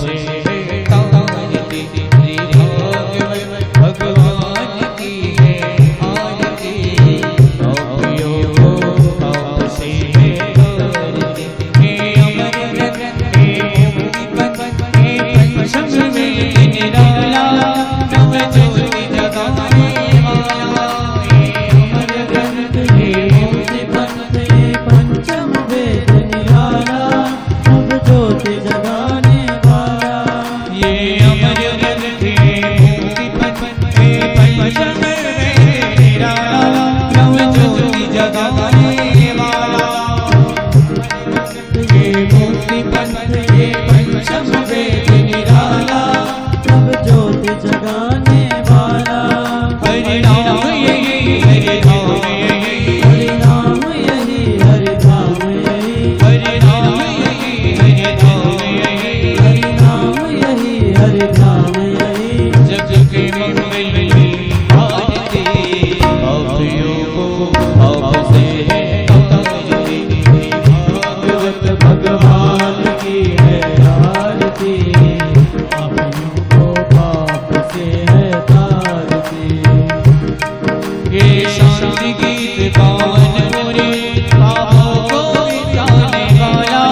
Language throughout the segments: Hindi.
से तारती श्री भागवत भगवान की है आरती पापियों को पाप से तारती हे अमर रतन हे मुक्तिपथ हे पंचम में निराला नव ज्योति जगाने वाला हे अमर रतन हे मुक्तिपथ हे पंचम वेद निराला नव ज्योति जगाने वाला ये अमर रतन हे मुक्तिपथ हे पंचम वेद निराला नव ज्योति जगाने वाला हे मुक्तिपथ हे पंचम वेद निराला नव ज्योति जगाने वाला हरि नाम यही हरि नाम यही हरि नाम यही हरि धाम यही हरि नाम यही हरि नाम यही हरि नाम यही हरि धाम यही जग के मंगल की आरती पापियों को पाप से तारती भागवत भगवान की है आरती पापियों को पाप से है तारती ये शांति गीत गान मोरे पापों को मिटाने वाला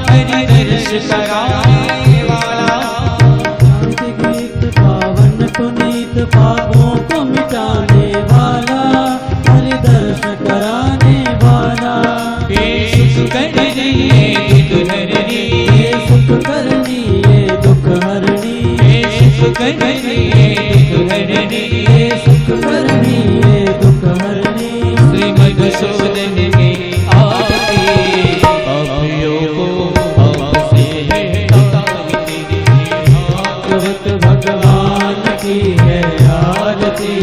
हरि दर्श कराने वाला शांति गीत पावन पुनीत पापों को मिटाने वाला हरि दर्श कराने वाला ये सुख करनी ये दुख हरनी ये सुख करनी ये दुख हरनी ये सुख करनी ये दुख हरनी ये सुख करनी ये दुख हरनी श्रीमद् की आरती पापियों को पाप से तारती भागवत भगवान की है आरती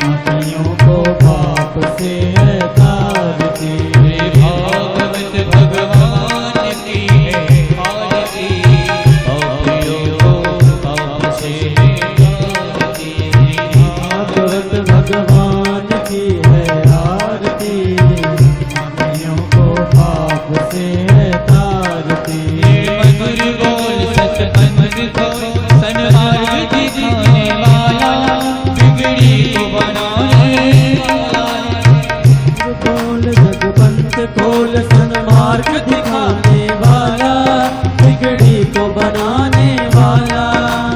पापियों को पाप से है तारती हे भागवत भगवान की है आरती पापियों को पाप से तारती भागवत भगवान की है आरती पापियों को पाप से है तारती ये मधुर बोल सतपथ को सन्मार्ग दिखाने वाला बिगड़ी को बनाने वाला खोल जगपंथ खोल सन्मार्ग दिखाने वाला बिगड़ी को बनाने वाला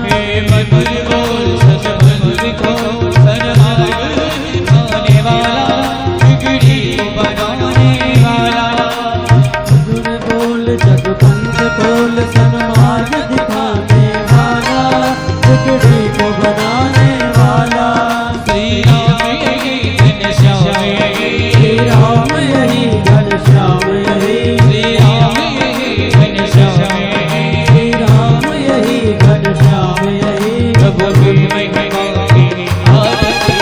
हे मधुर बोल सतपथ को सन्मार्ग दिखाने वाला बिगड़ी को बनाने वाला मधुर बोल जगपंथ खोल सन्मार्ग दिखाने वाला बिगड़ी को बनाने वाला श्री राम यही घनश्याम यही श्री राम यही घनश्याम यही श्री राम यही घनश्याम यही श्री राम यही घनश्याम यही प्रभु गुरु महिमा की आरती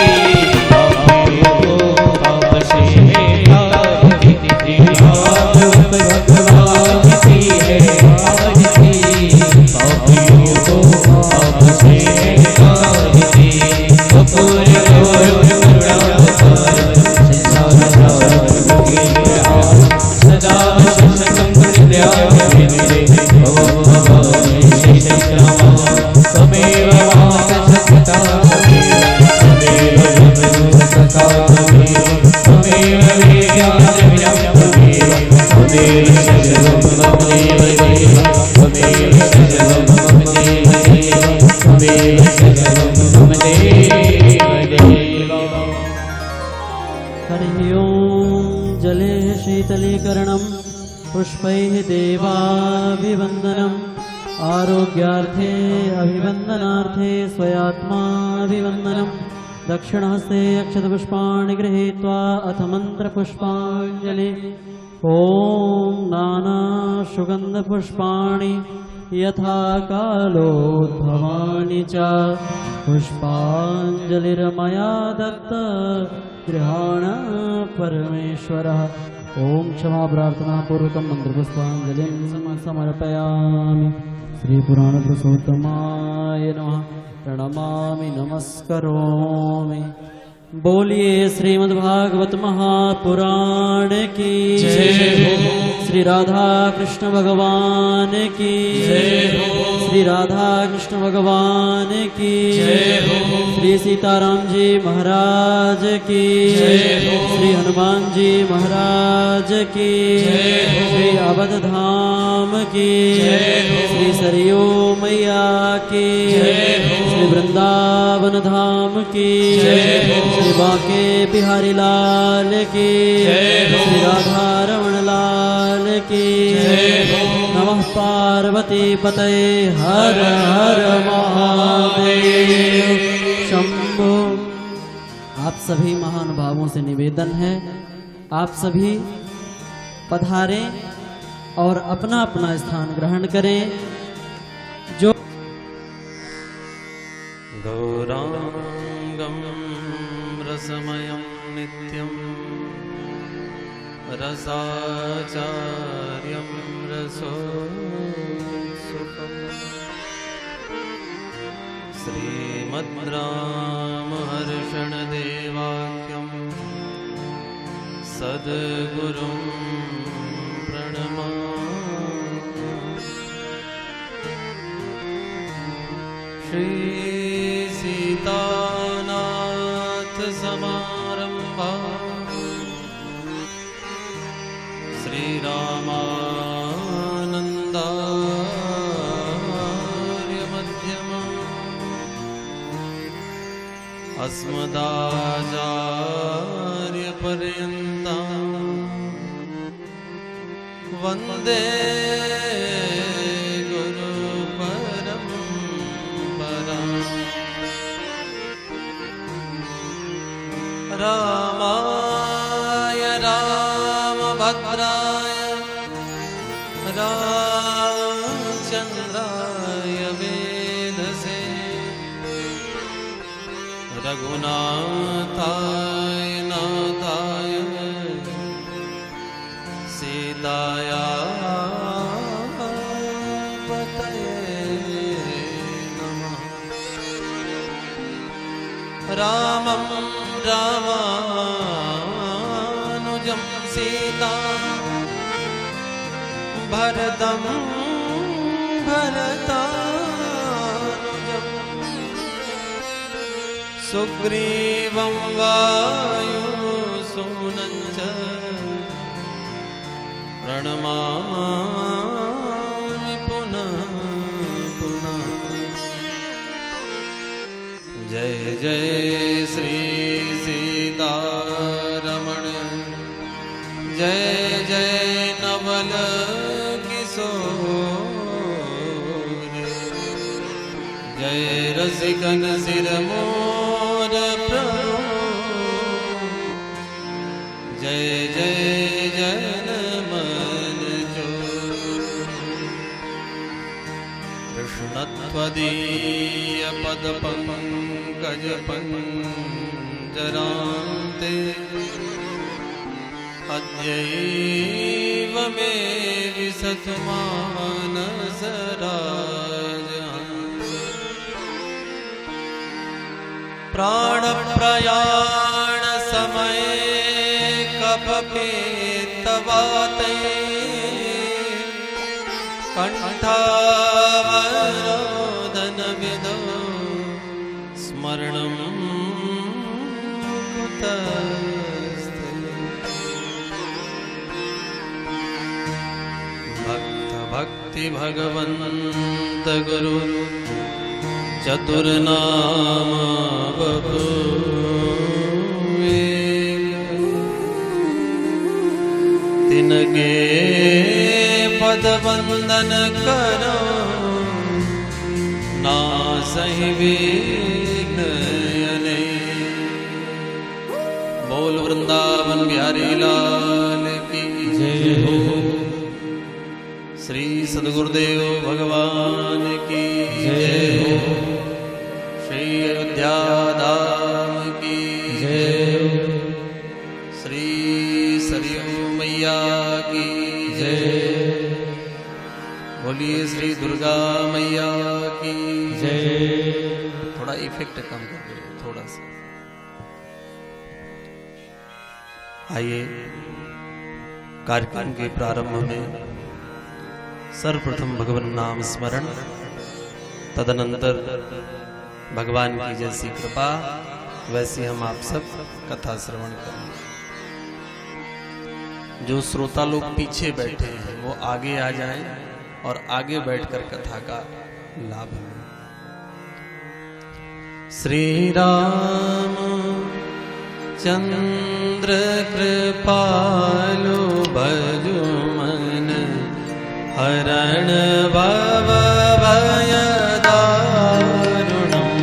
पापियों को पाप से तारती भागवत भगवान की है आरती पापियों को पाप से तारती कपूर सदा तमेव वाससता तमेव जगत्सता तमेव वेद्याजविरं तमेव तमेव शरणं मम देव तमेव शरणं मम देव तमेव शरणं मम देव हरि ओम जले शीतलीकरणं पुष्पैः देवाभिवन्दनम् आरोग्यार्थे अभिवन्दनार्थे स्वयात्माभिवन्दनम् दक्षिणहस्ते अक्षतपुष्पाणि गृहीत्वा अथ मन्त्रपुष्पाञ्जलि ॐ नानासुगन्धपुष्पाणि यथा कालोद्भवानि च पुष्पाञ्जलिर्मया दत्त गृहाण परमेश्वरः ओम क्षमा प्रार्थना पूर्वकं मंत्रपुष्पाञ्जलिं समर्पयामि। श्री पुराण पुरुषोत्तमाय नमः। प्रणमामि नमस्करोमि। बोलिए श्रीमद्भागवत महापुराण की जय। श्री राधा कृष्ण भगवान की जय हो। श्री राधा कृष्ण भगवान की जय हो। श्री सीताराम जी महाराज की जय हो। श्री हनुमान जी महाराज की जय हो। श्री अवध धाम की जय हो। श्री सरयू मैया की जय हो। श्री वृंदावन धाम की जय हो। श्री बांके बिहारी लाल की जय हो। श्री राधा रमण लाल की जय हो। नमः पार्वती पतये हर हर महादेव शंभो। आप सभी महानुभावों से निवेदन है, आप सभी पधारें और अपना अपना स्थान ग्रहण करें। जो गौरांगं रसमयं नित्यं रसाचार्यं रसोत्सुकम् श्रीमद्रामहर्षणदेवाख्यं सद्गुरुं प्रणमामि। श्री सीतानाथ समारंभा श्रीरामानन्दार्य मध्यमा अस्मदाचार्य पर्यन्ता वन्दे गुरु परम्परा। रामाय रामभद्राय रामचन्द्राय वेधसे रघुनाथाय नाथाय सीताया पतये नमः। रामं रामानुजं सीता भरतं भरतानुजं सुग्रीवं वायुसूनं च प्रणमामि पुनः पुनः। जय जय श्री सीतारमण जय जय नवल किशोर जय रसिकन सिरमोर प्रभु जय जय जन मन चोर। कृष्णत्वदीय पद पंकज पंजरान्ते अद्यैव मे विशतु मानसराजहंस। प्राणप्रयाण समये कपपेतवाते कंठावरोधन विदो स्मरणं कुतस्ते। भक्त भक्ति भगवंत गुरु चतुर्नाम बपुए तिनके पद वंदन करो नासहि विघ्न यने। बोल वृंदावन बिहारी लाल की जय हो। श्री सद्गुरुदेव भगवान की जय हो। श्री अयोध्या धाम की जय हो। श्री सरयू मैया की जय। बोलिए श्री दुर्गा मैया की जय। थोड़ा इफेक्ट कम कर दे थोड़ा सा। आइए कार्यक्रम के प्रारंभ में सर्वप्रथम भगवान नाम स्मरण, तदनंतर भगवान की जैसी कृपा वैसे हम आप सब कथा श्रवण करें। जो श्रोता लोग पीछे बैठे हैं वो आगे आ जाएं और आगे बैठकर कथा का लाभ लें। श्री राम चंद्र कृपालु भजु मन हरण भव भय दारुणम्।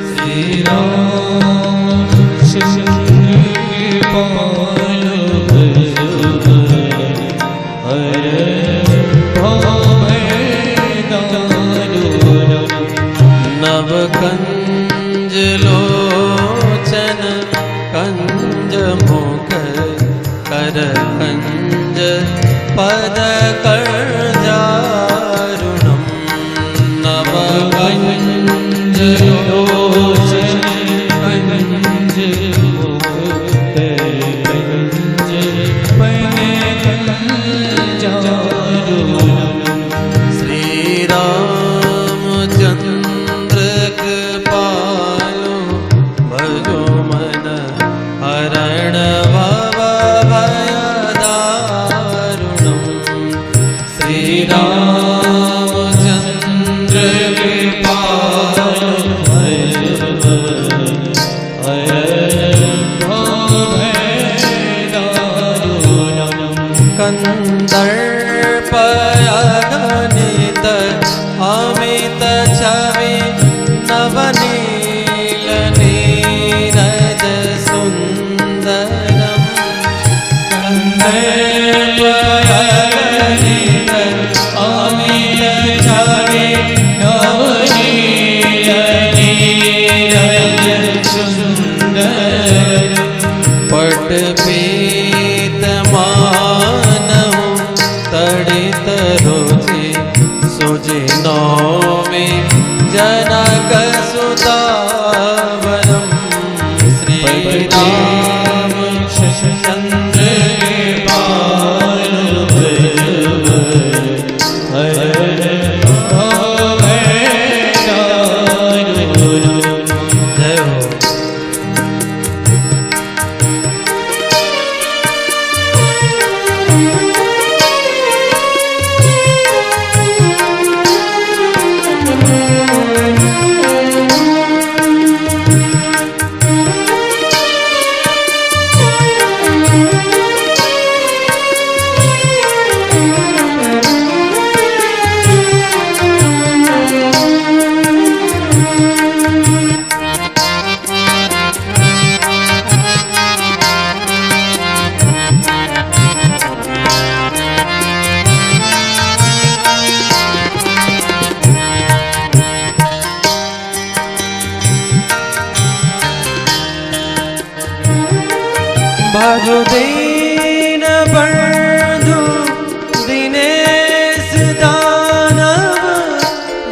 श्री राम चंद्र कृपालु भजु मन हरण भव भय दारुणम्। नव कंज लोचन कंज मुख कर कंज पद कर जारुणम्। नव कंज लोचन कंज मुख कर कंज पद जारुणम्। श्री रामचंद्र कृपालु भजो मन हरण भव भय दारुणम्। श्री रामचंद्र कृपालु भजो कंदर्प अगणित अमित छवि नवनील नीरज सुंदरम्। कंदर्प अगणित अमित छवि नवनील नीरज सुंदरम्। पट पीत मानव तड़ित रोजे सोजे नौमी जनक सुतावरम्। श्री राम चंद्र कृपालु भजो भय दारुणम्। जय हो। भजो दीन बंधु दिनेश दानव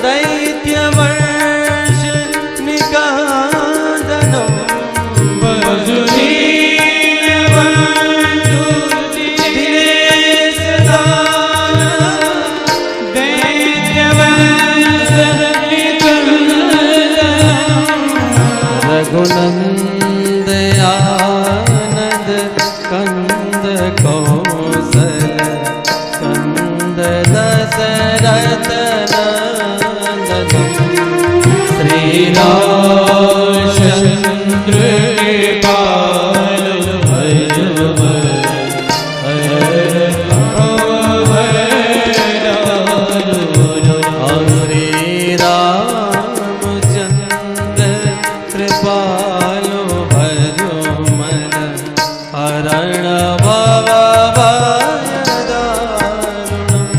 दैत्य वर्ष निकादनम्। भजो दीन बंधु दिनेश दानव दैत्य वर्ष निकादनम्। रघुनंद आनंद कंद कौशल कंद दशरथ नंदनम्। श्री रामचंद्र कृपालु भजो श्री रामचंद्र कृपालु भजो मन हरण भव भय दारुणम्।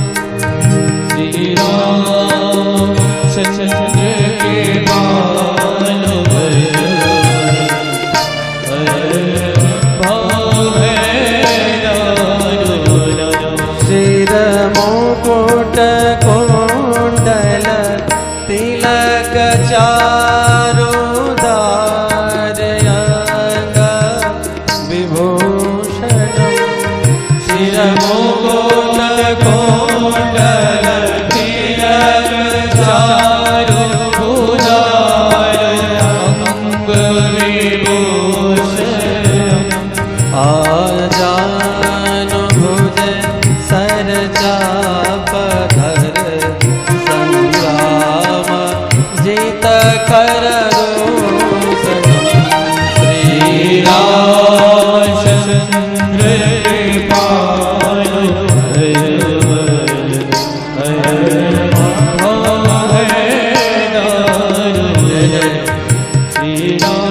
श्री रामचंद्र कृपालु भजो भय दारुणम्। शिर मुकुट कुंडल तिलक चारु धारयंग विभूषणम्। शिर मुकुट कुंडल तिलक चारु भुजाय अंग विभूषण आजान भुज सर चाप धर संग्राम जीत कर श्री रामचंद्र कृपाल श्री राम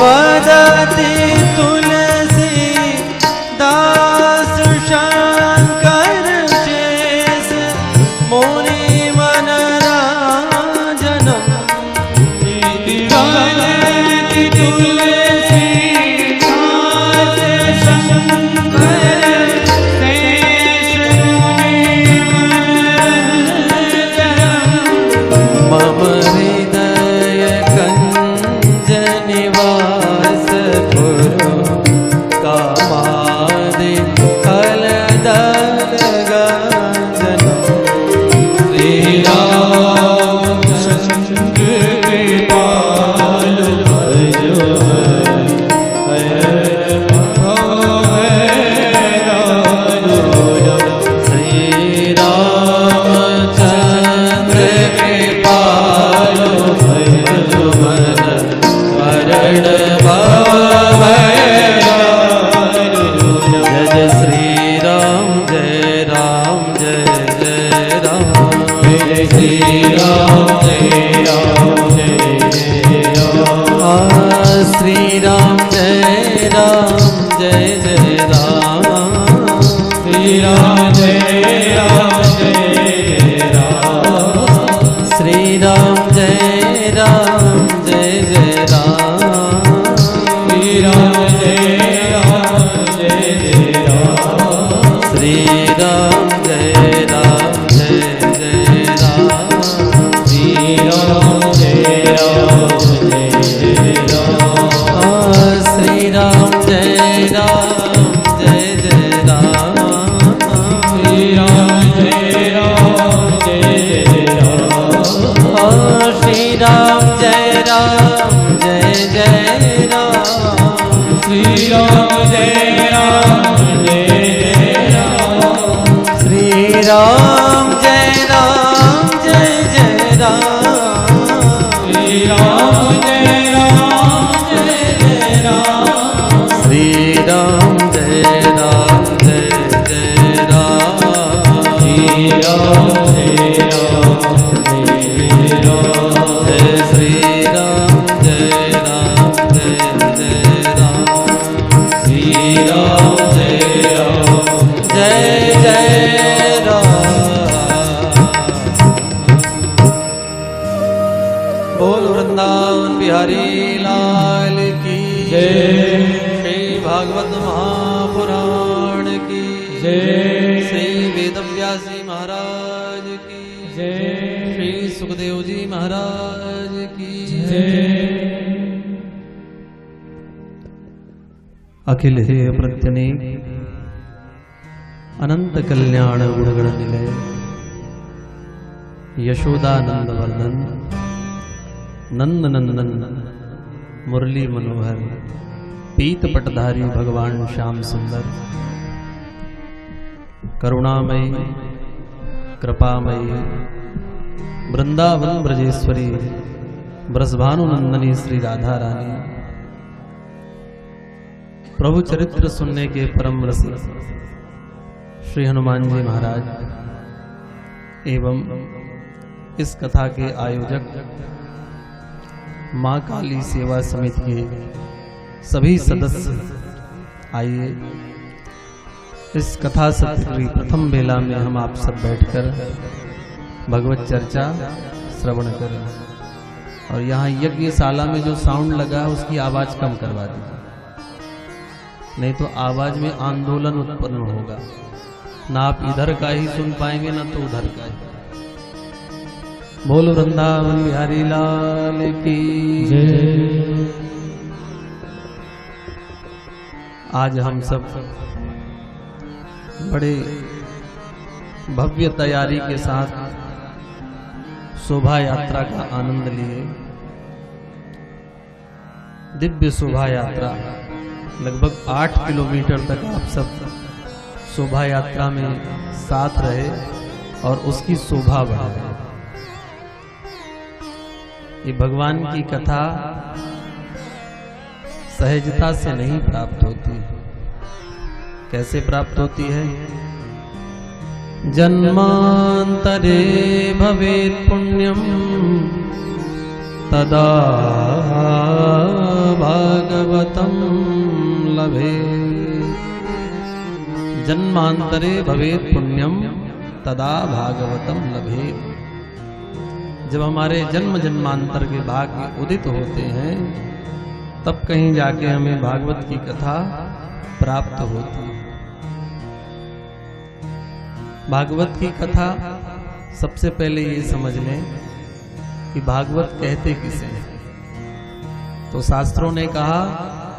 बजती तुलसी दास शंकर शेष मुनि मन राजनम बजती तुलसी दास शंकर शेष मुनि मन मम हृदय कंज निवास पुरु कामादि कलदल गंजनम श्री रामचंद्र कृपाल श्री रामचंद्र कृपाल भजमन वरण भव जय श्री राम जय राम जय जय राम जय श्री राम जय राम जय जय राम श्री राम जय राम जय जय राम श्री राम जय राम जय जय राम श्री राम जय राम जय जय राम श्री राम जय राम जय जय राम श्री राम जय राम जय जय राम श्री राम जय राम जय जय राम श्री राम जय राम जय जय राम श्री राम जय राम जय जय राम श्री राम जय राम जय जय राम श्री राम जय राम जय जय राम श्री राम जय राम जय जय राम श्री राम जय राम जय जय राम श्री राम जय राम जय जय राम श्री राम जय राम जय जय राम जय श्री राम जय राम जय जय राम श्री राम जय राम जय जय राम। बोल वृंदावन बिहारी लाल की जय। श्री भागवत महापुराण की जय। श्री वेदव्यासी महाराज की जय। श्री सुखदेव जी महाराज की जय। अखिल हे प्रत्यने अनंत कल्याण गुणगण निलय यशोदानंद वर्धन नंद नंदन मुरली मनोहर पीत पटधारी भगवान श्याम सुंदर करुणामयी कृपामयी वृंदावन ब्रजेश्वरी ब्रजभानुनंदनी श्री राधा रानी प्रभु चरित्र सुनने के परम रसिक श्री हनुमान जी महाराज एवं इस कथा के आयोजक मां काली सेवा समिति के सभी सदस्य, आइए इस कथा सत्र की प्रथम बेला में हम आप सब बैठकर भगवत चर्चा श्रवण करें। और यहाँ यज्ञशाला में जो साउंड लगा है उसकी आवाज कम करवा दीजिए, नहीं तो आवाज में आंदोलन उत्पन्न होगा। ना आप इधर का ही सुन पाएंगे ना तो उधर का ही। बोल वृंदावन बिहारी लाल की जय। आज हम सब बड़े भव्य तैयारी के साथ शोभा यात्रा का आनंद लिए। दिव्य शोभा यात्रा लगभग 8 किलोमीटर तक आप सब शोभा यात्रा में साथ रहे और उसकी शोभा बढ़ाए। ये भगवान की कथा सहजता से नहीं प्राप्त होती। कैसे प्राप्त होती है? जन्मांतरे भवेत् पुण्यम तदा भागवतम लभे। जन्मांतरे भवेत् पुण्यम तदा भागवतम लभे। जब हमारे जन्म जन्मांतर के भाग्य उदित होते हैं तब कहीं जाके हमें भागवत की कथा प्राप्त होती है। भागवत की कथा सबसे पहले ये समझ लें कि भागवत कहते किसे हैं। तो शास्त्रों ने कहा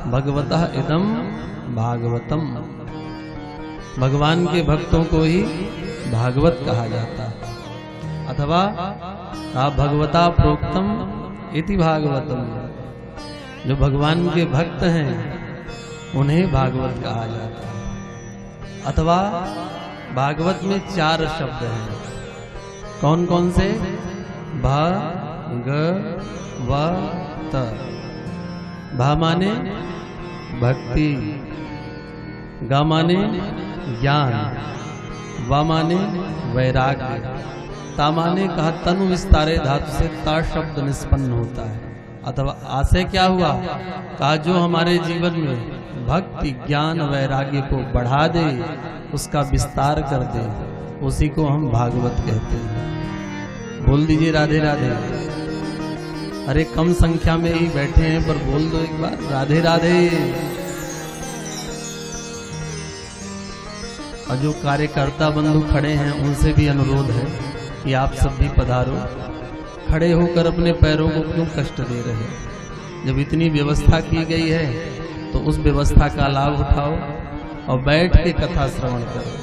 भगवतः इदं भागवतम। भगवान के भक्तों को ही भागवत कहा जाता है, अथवा भगवता प्रोक्तम इति भागवतम। जो भगवान के भक्त हैं उन्हें भागवत कहा जाता है। अथवा भागवत में 4 शब्द हैं। कौन कौन से? भागवत। भा माने भक्ति, गा माने ज्ञान, वा माने वैराग्य, ता माने कहा तनु विस्तारे धातु से ता शब्द निष्पन्न होता है। अथवा आशय क्या हुआ? कहा जो हमारे जीवन में भक्ति ज्ञान वैराग्य को बढ़ा दे, उसका विस्तार कर दे, उसी को हम भागवत कहते हैं। बोल दीजिए राधे राधे। अरे कम संख्या में ही बैठे हैं पर बोल दो एक बार राधे राधे। और जो कार्यकर्ता बंधु खड़े हैं उनसे भी अनुरोध है कि आप सब भी पधारो। खड़े होकर अपने पैरों को क्यों कष्ट दे रहे हैं? जब इतनी व्यवस्था की गई है तो उस व्यवस्था का लाभ उठाओ और बैठ के कथा श्रवण करो।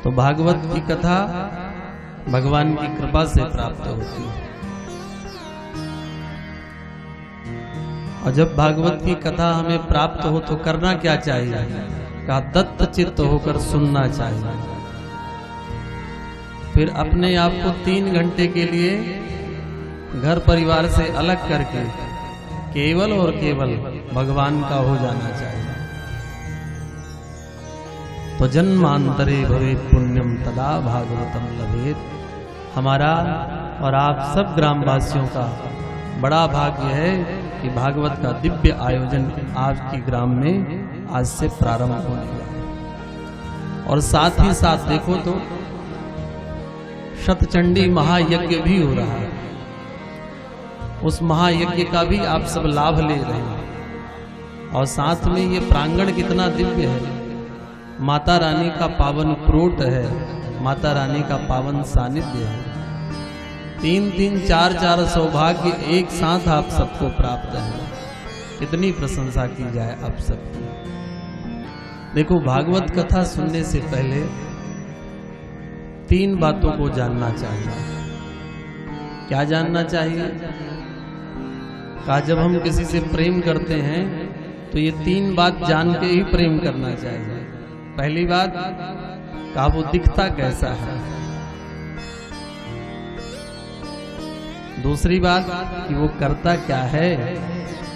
तो भागवत की कथा भगवान की कृपा से प्राप्त होती है। और जब भागवत की कथा हमें प्राप्त हो तो करना क्या चाहिए? कहा दत्त चित्त होकर सुनना चाहिए। फिर अपने आप को 3 घंटे के लिए घर परिवार से अलग करके केवल और केवल भगवान का हो जाना चाहिए। तो जन्मांतरे भवेत् पुण्यम तदा भागवतम लभेत। हमारा और आप सब ग्रामवासियों का बड़ा भाग्य है कि भागवत का दिव्य आयोजन आपकी ग्राम में आज से प्रारंभ होने लगा। और साथ ही साथ देखो तो शतचंडी महायज्ञ भी हो रहा है। उस महायज्ञ का भी आप सब लाभ ले रहे हैं। और साथ में ये प्रांगण कितना दिव्य है। माता रानी का पावन क्रोट है, माता रानी का पावन सानिध्य है। 3-3 4-4 सौभाग्य एक साथ आप सबको प्राप्त है। कितनी प्रशंसा की जाए आप सबकी। देखो भागवत कथा सुनने से पहले 3 बातों को जानना चाहिए। क्या जानना चाहिए? कहा जब हम किसी से प्रेम करते हैं तो ये 3 बात जान के ही प्रेम करना चाहिए। पहली बात, कहा वो दिखता कैसा है। दूसरी बात कि वो करता क्या है,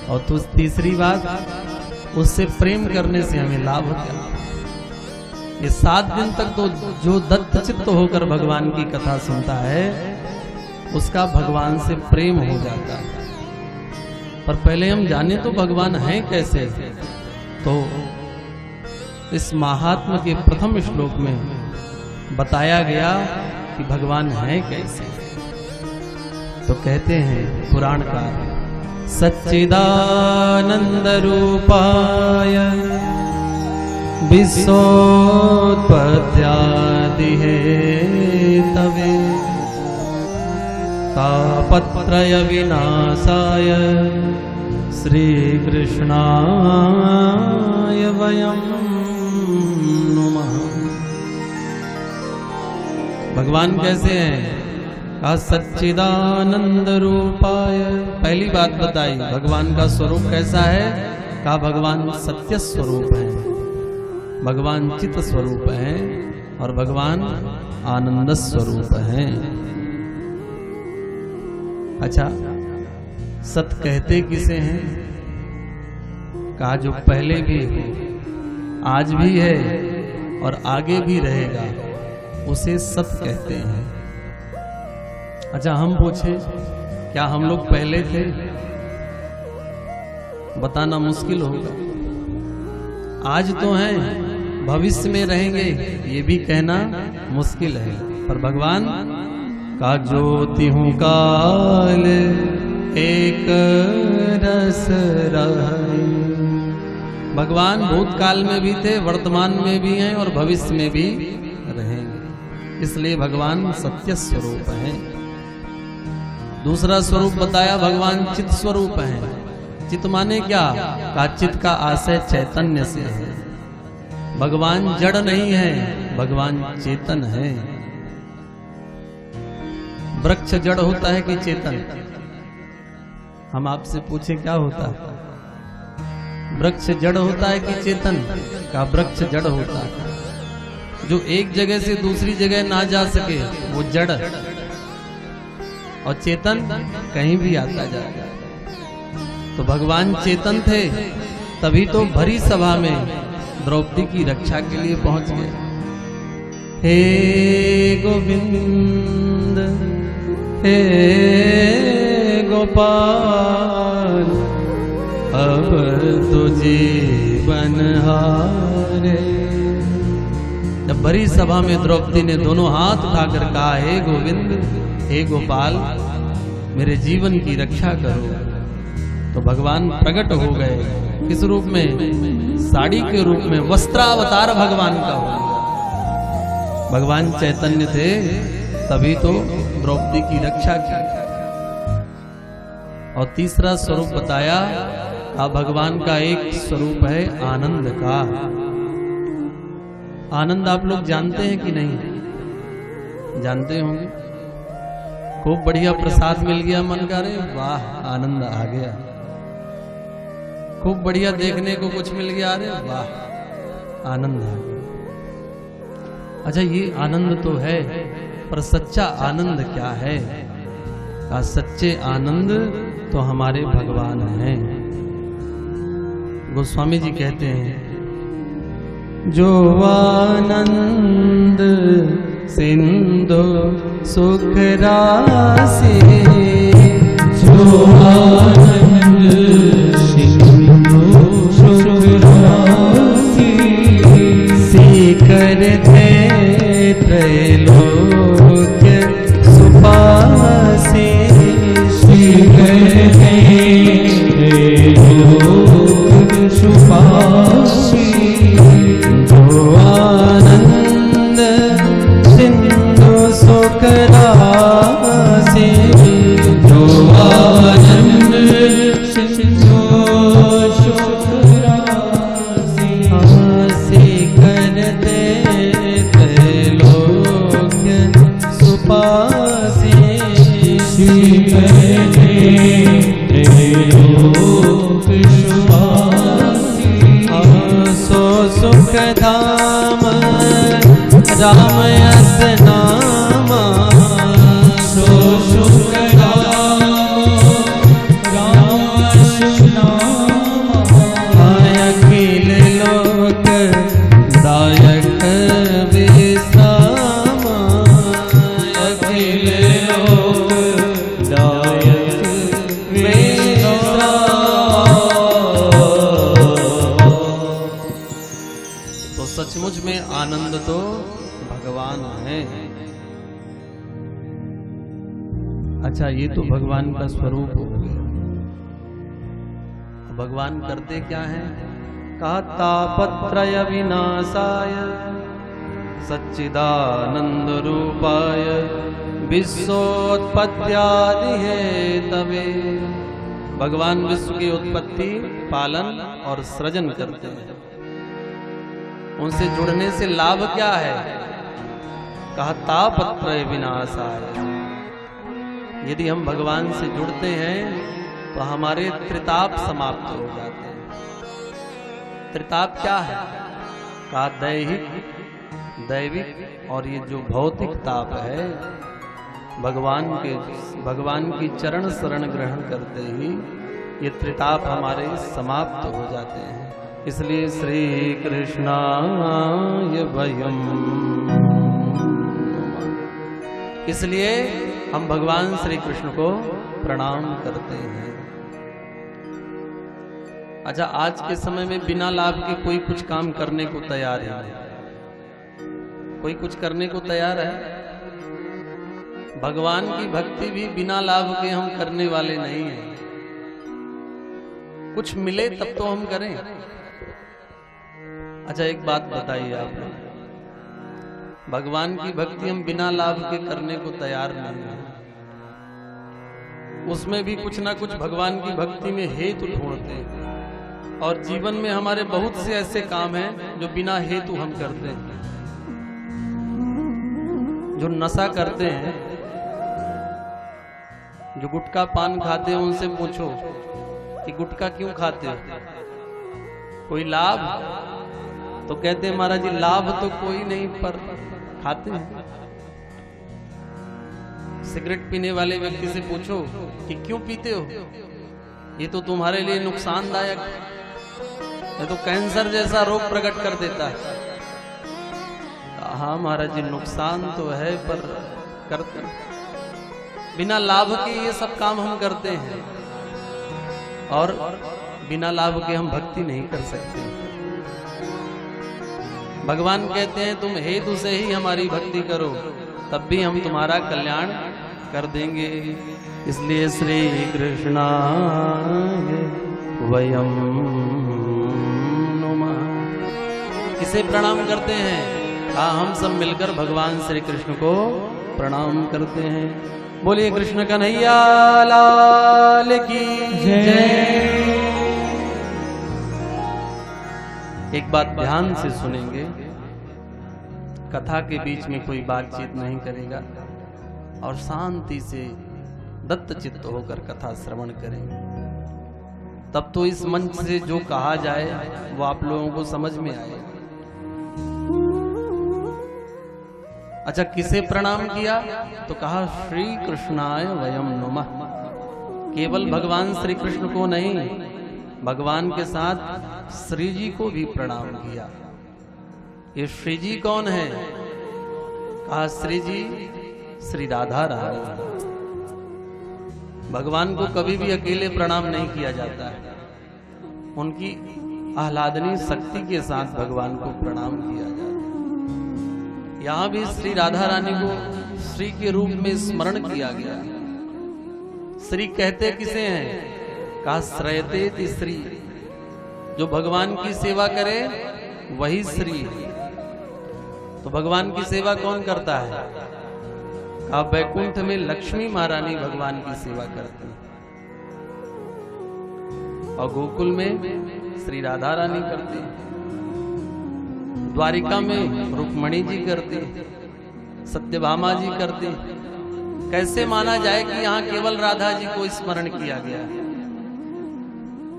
और तीसरी बात उससे प्रेम करने से हमें लाभ क्या। ये 7 दिन तक तो जो दत्त चित्त होकर भगवान की कथा सुनता है उसका भगवान से प्रेम हो जाता है। पर पहले हम जाने तो भगवान हैं कैसे। तो इस महात्मा के प्रथम श्लोक में बताया गया कि भगवान हैं कैसे। तो कहते हैं पुराणकार, सच्चिदानंद रूपाय विश्वोत्पत्त्यादि हेतवे तापत्रय विनाशाय श्रीकृष्णाय वयं नमः। भगवान कैसे हैं? कहा सच्चिदानंद रूपाय। पहली बात बताई भगवान का स्वरूप कैसा है। कहा भगवान सत्य स्वरूप है, भगवान चित स्वरूप है और भगवान आनंद स्वरूप है। अच्छा, सत कहते किसे हैं? कहा जो पहले भी है, आज भी है और आगे भी रहेगा, उसे सत कहते हैं। अच्छा, हम पूछे क्या हम लोग पहले थे? बताना मुश्किल होगा। आज तो हैं, भविष्य में रहेंगे ये भी कहना मुश्किल है। पर भगवान का ज्योति हूँ काल एक रस रहे। भगवान भूतकाल में भी थे, वर्तमान में भी हैं और भविष्य में भी रहेंगे। इसलिए भगवान सत्य स्वरूप है। दूसरा स्वरूप बताया भगवान चित स्वरूप है। चित माने क्या? का चित का आशय चैतन्य से है। भगवान जड़ नहीं है, भगवान चेतन है। वृक्ष जड़ होता है कि चेतन? हम आपसे पूछे क्या होता है? वृक्ष जड़ होता है कि चेतन? का वृक्ष जड़ होता है। जो एक जगह से दूसरी जगह ना जा सके वो जड़, और चेतन कहीं भी आता जाता। तो भगवान चेतन थे, तभी तो भरी सभा में द्रौपदी की रक्षा के लिए पहुंच गए। हे गोविंद हे गोपाल अब तो जीवन हारे। जब भरी सभा में द्रौपदी ने दोनों हाथ उठाकर कहा, हे गोविंद हे गोपाल मेरे जीवन की रक्षा करो, तो भगवान प्रकट हो गए। किस रूप में? साड़ी के रूप में। वस्त्रावतार भगवान का हो गया। भगवान चैतन्य थे, तभी तो द्रौपदी की रक्षा की। और तीसरा स्वरूप बताया, भगवान का एक स्वरूप है आनंद का। आनंद आप लोग जानते हैं कि नहीं? जानते होंगे। खूब बढ़िया प्रसाद मिल गया, मन का रे वाह आनंद आ गया। खूब बढ़िया देखने को कुछ मिल गया, अरे वाह आनंद आ गया। अच्छा, ये आनंद तो है, पर सच्चा आनंद क्या है? का सच्चे आनंद तो हमारे भगवान हैं। गोस्वामी जी कहते हैं, जो आनंद सिंधु सुख राशि, जो आनंद सिंधु सुख राशि, सीकर थे त्रैलोक्य सुपासी, सीकर थे त्रैलोक्य सुपासी। जो आनंद सिंधु सुख राशि, जो आनंद सिंधु सुख राशि, हासि करते त्रैलोक्य सुपासी, करते त्रैलोक्य सुपासी। सो सुख धाम राम यस नामा, सो सुख धाम अच्छा, ये तो भगवान का स्वरूप हो गया। भगवान करते क्या है? कहा तापत्रय विनाशाय सच्चिदानंद रूपाय विश्वोत्पत्त्यादि हेतवे। भगवान विश्व की उत्पत्ति, पालन और सृजन करते हैं। उनसे जुड़ने से लाभ क्या है? कहा तापत्रय विनाशाय। यदि हम भगवान से जुड़ते हैं तो हमारे त्रिताप समाप्त हो जाते हैं। त्रिताप क्या है? कहा दैहिक, दैविक और ये जो भौतिक ताप है, भगवान की चरण शरण ग्रहण करते ही ये त्रिताप हमारे समाप्त हो जाते हैं। इसलिए श्री कृष्णाय वयम्, इसलिए हम भगवान श्री कृष्ण को प्रणाम करते हैं। अच्छा, आज के समय में बिना लाभ के कोई कुछ काम करने को तैयार है? कोई कुछ करने को तैयार है? भगवान की भक्ति भी बिना लाभ के हम करने वाले नहीं हैं। कुछ मिले तब तो हम करें। अच्छा, एक बात बताइए आप, भगवान की भक्ति हम बिना लाभ के करने को तैयार नहीं हैं। उसमें भी कुछ ना कुछ भगवान की भक्ति में हेतु ढूंढते हैं। और जीवन में हमारे बहुत से ऐसे काम हैं जो बिना हेतु हम करते हैं। जो नशा करते हैं, जो गुटखा पान खाते हैं, उनसे पूछो कि गुटखा क्यों खाते हो? कोई लाभ? तो कहते हैं महाराज जी लाभ तो कोई नहीं, पर खाते हैं। सिगरेट पीने वाले व्यक्ति से पूछो कि क्यों पीते हो? ये तो तुम्हारे लिए नुकसानदायक है, ये तो कैंसर जैसा रोग प्रकट कर देता है। हाँ महाराज जी, नुकसान तो है पर करते हैं। बिना लाभ के ये सब काम हम करते हैं और बिना लाभ के हम भक्ति नहीं कर सकते। भगवान कहते हैं तुम हेतु से ही हमारी भक्ति करो, तब भी हम तुम्हारा कल्याण कर देंगे। इसलिए श्री कृष्णाय वयम् नुमः। किसे प्रणाम करते हैं? हम सब मिलकर भगवान श्री कृष्ण को प्रणाम करते हैं। बोलिए कृष्ण कन्हैया लाल की जय। एक बात ध्यान से सुनेंगे, कथा के बीच में कोई बातचीत नहीं करेगा और शांति से दत्त चित्त होकर कथा श्रवण करेंगे। तब तो इस मंच से जो कहा जाए वो आप लोगों को समझ में आएगा। अच्छा, किसे प्रणाम किया? तो कहा श्री कृष्णाय वयम् नुमः। केवल भगवान श्री कृष्ण को नहीं, भगवान के साथ श्री जी को भी प्रणाम किया। ये श्री जी कौन है? कहा श्री जी श्री राधा रानी। भगवान को कभी भी अकेले प्रणाम नहीं किया जाता है, उनकी आह्लादनी शक्ति के साथ भगवान को प्रणाम किया जाता है। यहां भी श्री राधा रानी को श्री के रूप में स्मरण किया गया। श्री कहते किसे हैं? कहा श्रयते श्री। जो भगवान की सेवा करे वही श्री है। तो भगवान की सेवा कौन करता है? कहा वैकुंठ में लक्ष्मी महारानी भगवान की सेवा करती है और गोकुल में श्री राधा रानी करती है, द्वारिका में रुक्मणी जी करती, सत्यभामा जी करती। कैसे माना जाए कि यहाँ केवल राधा जी को स्मरण किया गया है?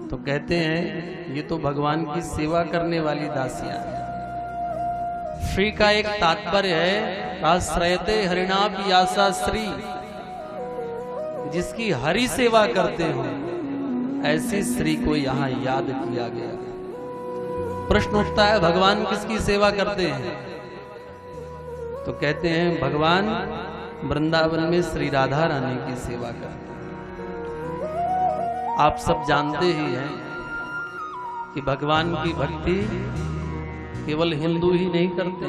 तो कहते हैं ये तो भगवान की सेवा करने वाली दासियां हैं। श्री का एक तात्पर्य है, श्रयते हरिणाप यासा श्री। जिसकी हरि सेवा करते हो ऐसी श्री को यहाँ याद किया गया। प्रश्न उठता है भगवान किसकी सेवा करते हैं? तो कहते हैं भगवान वृंदावन में श्री राधा रानी की सेवा करते हैं। आप सब जानते ही हैं कि भगवान की भक्ति केवल हिंदू ही नहीं करते,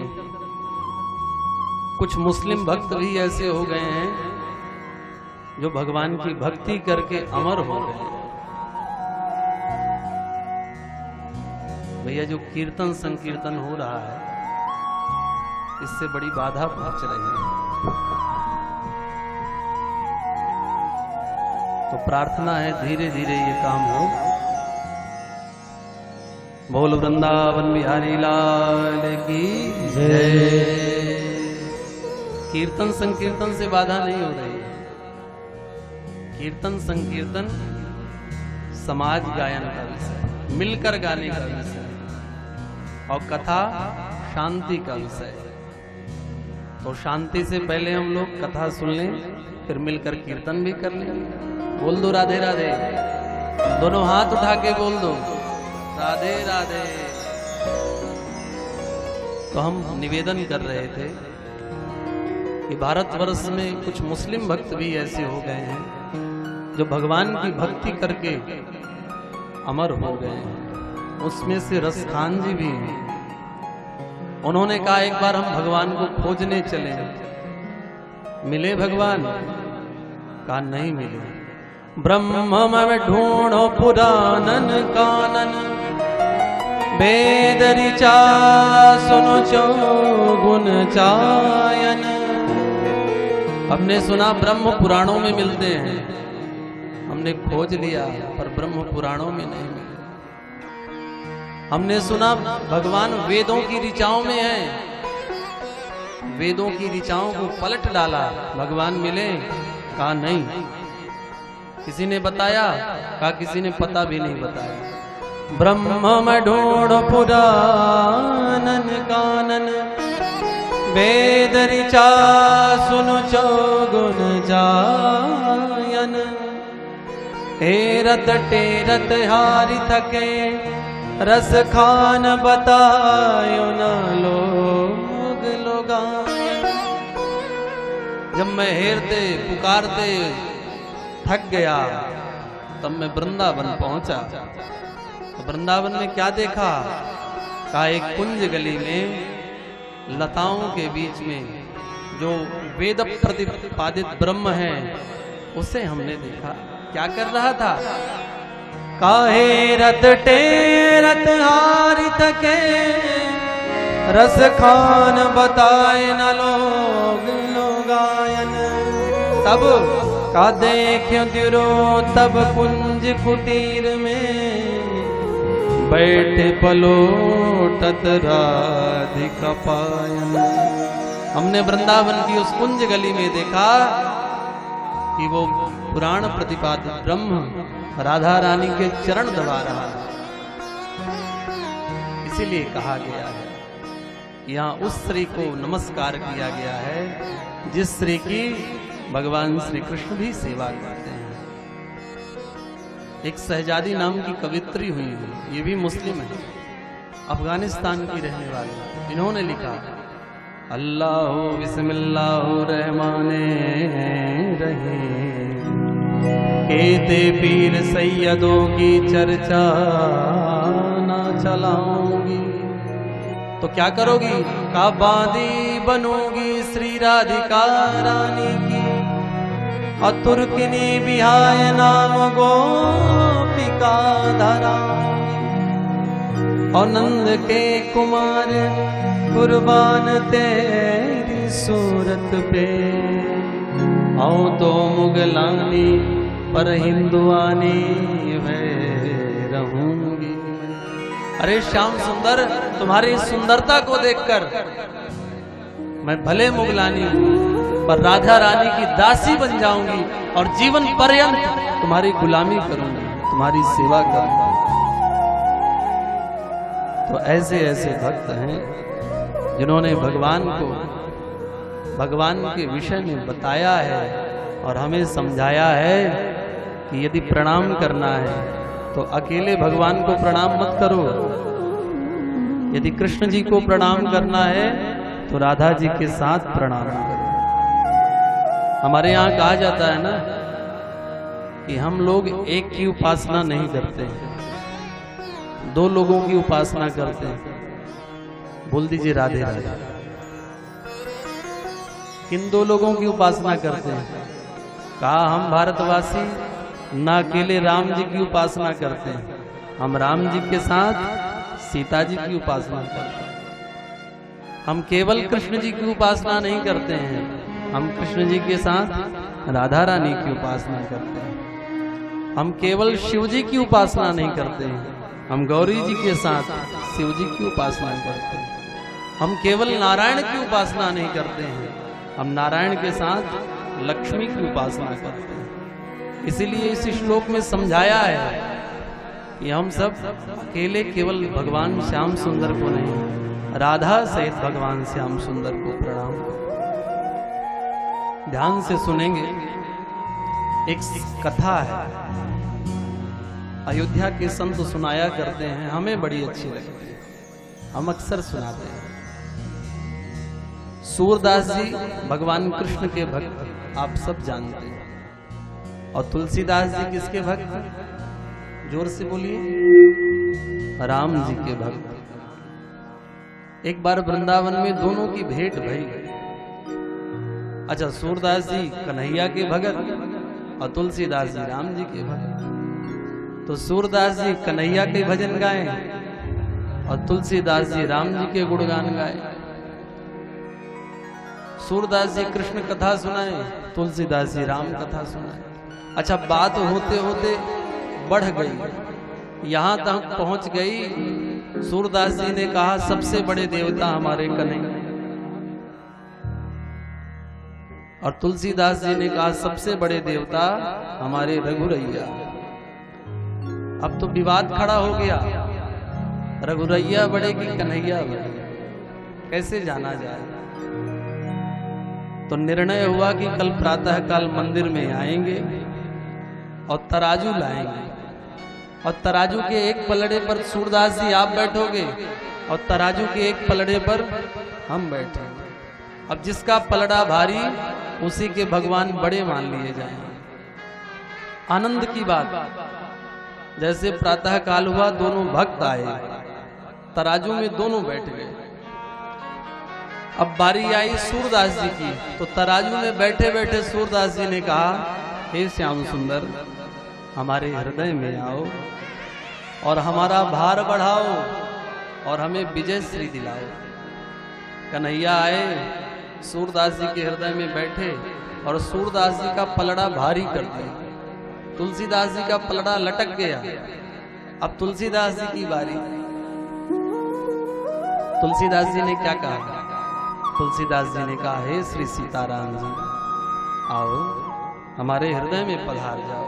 कुछ मुस्लिम भक्त भी ऐसे हो गए हैं जो भगवान की भक्ति करके अमर हो गए। भैया जो कीर्तन संकीर्तन हो रहा है, इससे बड़ी बाधा पहुंच रही है। तो प्रार्थना है धीरे धीरे ये काम हो। बोल वृंदावन बिहारी लाल की जय। कीर्तन संकीर्तन से बाधा नहीं हो रही है। कीर्तन संकीर्तन समाज गायन का विषय, मिलकर गाने का विषय, और कथा शांति का विषय। तो शांति से पहले हम लोग कथा सुन लें, फिर मिलकर कीर्तन भी कर लें। बोल दो राधे राधे, दोनों हाथ उठा के बोल दो राधे राधे। तो हम निवेदन कर रहे थे कि भारतवर्ष में कुछ मुस्लिम भक्त भी ऐसे हो गए हैं जो भगवान की भक्ति करके अमर हो गए हैं। उसमें से रसखान जी भी हैं। उन्होंने कहा एक बार हम भगवान को खोजने चले, मिले भगवान? कहा नहीं मिले। ब्रह्म में ढूंढो पुराणन कानन, वेद ऋचा सुनो चो गुण चायन। हमने सुना ब्रह्म पुराणों में मिलते हैं, हमने खोज लिया पर ब्रह्म पुराणों में नहीं मिले। हमने सुना भगवान वेदों की ऋचाओं में है, वेदों की ऋचाओं को पलट डाला, भगवान मिले? कहा नहीं। किसी ने बताया? कहा किसी ने पता भी नहीं बताया। ब्रह्म में ढूंढो पुराणन कानन, वेद ऋचा सुनो चो गुण जायन। हेरत टेरत हारि थके, रस खान बतायो न लोग लोगायन। जब मैं हेरते पुकारते थक गया, तब मैं वृंदावन पहुंचा। तो वृंदावन में क्या देखा? कहा एक कुंज गली में लताओं के बीच में जो वेद प्रतिपादित ब्रह्म है, उसे हमने देखा। क्या कर रहा था? काहे रत टेरत हारि थके, रस खान बताए न लोग लोगायन। तब का देख्यो तिरो तब कुंज कुटीर में, बैठे पलोटत राधिका पायन। हमने वृंदावन की उस कुंज गली में देखा कि वो पुराण प्रतिपादित ब्रह्म राधा रानी के चरण दबा रहा है। इसीलिए कहा गया है, यहाँ उस श्री को नमस्कार किया गया है जिस श्री की भगवान श्री कृष्ण भी सेवा करते हैं। एक सहजादी नाम की कवित्री हुई है, ये भी मुस्लिम है, अफगानिस्तान की रहने वाली। इन्होंने लिखा, अल्लाह बिस्मिल्लाह रहमाने रहीम, कहते पीर सैयदों की चर्चा ना चलाऊंगी तो क्या करोगी? का बांदी बनूंगी श्री राधिका रानी की, और तुर्किनी बिहाय नाम गोपिका धरा। और नंद के कुमार कुर्बान तेरी सूरत पे, आओ तो मुगलानी पर हिंदुआनी मैं रहूंगी। अरे श्याम सुंदर, तुम्हारी सुंदरता को देखकर मैं भले मुगलानी हूं, पर राधा रानी की दासी बन जाऊंगी और जीवन पर्यंत तुम्हारी गुलामी करूंगी, तुम्हारी सेवा करूंगी। तो ऐसे ऐसे भक्त हैं जिन्होंने भगवान को भगवान के विषय में बताया है और हमें समझाया है कि यदि प्रणाम करना है तो अकेले भगवान को प्रणाम मत करो। यदि कृष्ण जी को प्रणाम करना है तो राधा जी के साथ प्रणाम करो। हमारे यहाँ कहा जाता है ना कि हम लोग एक की उपासना नहीं करते हैं, दो लोगों की उपासना करते हैं। बोल दीजिए राधे राधे। किन दो लोगों की उपासना करते हैं? कहा हम भारतवासी न अकेले राम जी की उपासना करते हैं, हम राम जी के साथ सीता जी की उपासना करते हैं। हम केवल कृष्ण जी की उपासना नहीं करते हैं, हम कृष्ण जी के साथ राधा रानी की उपासना करते हैं। हम केवल शिव जी की उपासना नहीं करते हैं, हम गौरी जी के साथ शिव जी की उपासना करते हैं। हम केवल नारायण की उपासना नहीं करते हैं, हम नारायण के साथ लक्ष्मी की उपासना करते हैं। इसीलिए इस श्लोक में समझाया है कि हम सब अकेले केवल भगवान श्याम सुंदर को नहीं, राधा सहित भगवान श्याम सुंदर को प्रणाम करें। ध्यान से सुनेंगे। एक कथा है, अयोध्या के संत सुनाया करते हैं, हमें बड़ी अच्छी लगती है, हम अक्सर सुनाते हैं। सूरदास जी भगवान कृष्ण के भक्त आप सब जानते हैं। और तुलसीदास जी किसके भक्त? जोर से बोलिए। राम जी के भक्त। एक बार वृंदावन में दोनों की भेंट भई। अच्छा, सूरदास जी कन्हैया के भगत और तुलसीदास जी राम जी के भगत। तो सूरदास जी कन्हैया के भजन गाए और तुलसीदास जी राम जी के गुणगान गाए। सूरदास जी कृष्ण कथा सुनाए, तुलसीदास जी राम कथा सुनाए। अच्छा, बात होते होते बढ़ गई, यहां तक पहुंच गई। सूरदास जी ने कहा सबसे बड़े देवता हमारे कन्हैया, और तुलसीदास जी ने कहा सबसे बड़े देवता हमारे रघुरैया। अब तो विवाद खड़ा हो गया, रघुरैया बड़े कि कन्हैया बड़े, कैसे जाना जाए? तो निर्णय हुआ कि कल प्रातः काल मंदिर में आएंगे और तराजू लाएंगे, और तराजू के एक पलड़े पर सूरदास जी आप बैठोगे और तराजू के एक पलड़े पर हम बैठेंगे। अब जिसका पलड़ा भारी उसी के भगवान बड़े मान लिए जाएंगे। आनंद की बात। जैसे प्रातः काल हुआ, दोनों भक्त आए, तराजू में दोनों बैठ गए। अब बारी आई सूरदास जी की, तो तराजू में बैठे बैठे सूरदास जी ने कहा, हे श्याम सुंदर, हमारे हृदय में आओ और हमारा भार बढ़ाओ और हमें विजय श्री दिलाओ। कन्हैया आए, सूरदास जी के हृदय में बैठे और सूरदास जी का पलड़ा भारी कर दिया। तुलसीदास जी का पलड़ा लटक गया। अब तुलसीदास जी की बारी। तुलसीदास जी ने क्या कहा? तुलसीदास जी ने कहा, हे श्री सीताराम जी, आओ हमारे हृदय में पधार जाओ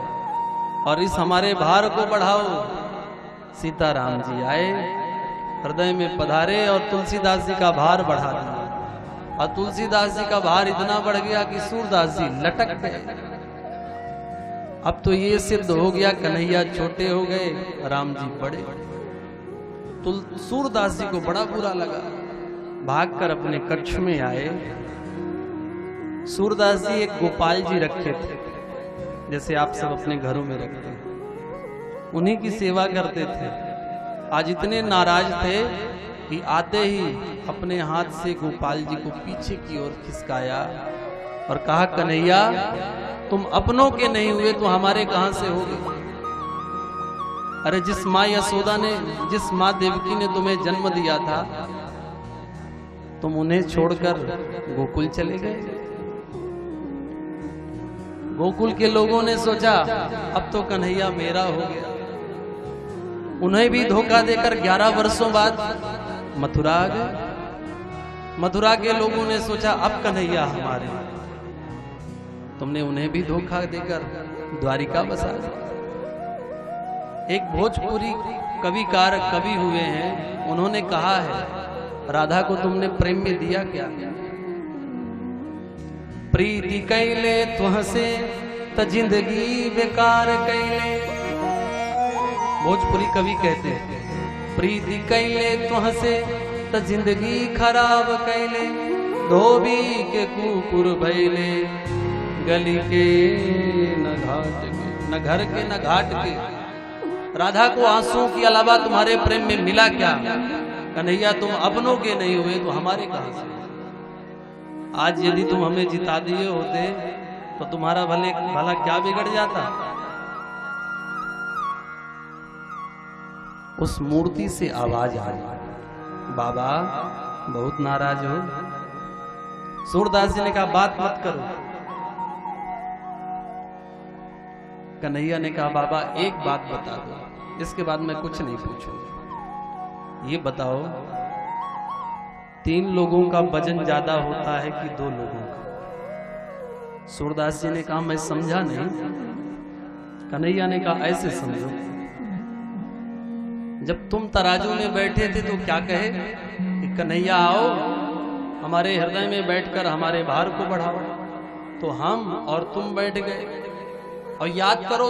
और इस हमारे भार को बढ़ाओ। सीताराम जी आए, हृदय में पधारे और तुलसीदास जी का भार बढ़ा दिया। और तुलसीदास जी का भार इतना बढ़ गया कि सूरदास जी लटक गए। अब तो ये सिद्ध हो गया, कन्हैया छोटे हो गए, राम जी बड़े। सूरदास जी को बड़ा बुरा लगा, भागकर अपने कक्ष में आए। सूरदास जी एक गोपाल जी रखे थे, जैसे आप सब अपने घरों में रखते हैं, उन्हीं की सेवा करते थे। आज इतने नाराज थे कि आते ही अपने हाथ से गोपाल जी को पीछे की ओर खिसकाया और कहा, कन्हैया तुम अपनों के नहीं हुए तो हमारे कहां से होगे? अरे जिस माँ यशोदा ने, जिस माँ देवकी ने तुम्हें जन्म दिया था, तुम उन्हें छोड़कर गोकुल चले गए। गोकुल के लोगों ने सोचा अब तो कन्हैया मेरा हो गया। उन्हें भी धोखा देकर 11 वर्षों बाद मथुरा आ गए। मथुरा के लोगों ने सोचा अब कन्हैया हमारे, तुमने उन्हें भी धोखा देकर द्वारिका बसा दिया। एक भोजपुरी कविकार कवि हुए हैं, उन्होंने कहा है, राधा को तुमने प्रेम में दिया क्या? प्रीति कैले तुहसे त जिंदगी बेकार कैले। भोजपुरी कवि कहते हैं, प्रीति कैले तुहसे त जिंदगी खराब कैले। धोबी के कुकुर भैले, गली के न घाट के, न घर के न घाट के। राधा को आंसुओं के अलावा तुम्हारे प्रेम में मिला क्या? कन्हैया तुम अपनों के नहीं हुए तो हमारे कहां से? आज यदि तुम हमें जिता दिए होते तो तुम्हारा भला क्या बिगड़ जाता? उस मूर्ति से आवाज आई, बाबा बहुत नाराज हो। सूरदास जी ने कहा बात मत करो। कन्हैया ने कहा बाबा एक बात बता दो, इसके बाद मैं कुछ नहीं पूछूंगा। ये बताओ 3 लोगों का वजन ज्यादा होता है कि 2 लोगों का? सूरदास जी ने कहा मैं समझा नहीं। कन्हैया ने कहा ऐसे समझो, जब तुम तराजू में बैठे थे तो क्या कहे कि कन्हैया आओ हमारे हृदय में बैठकर हमारे भार को बढ़ाओ, तो हम और तुम बैठ गए। और याद करो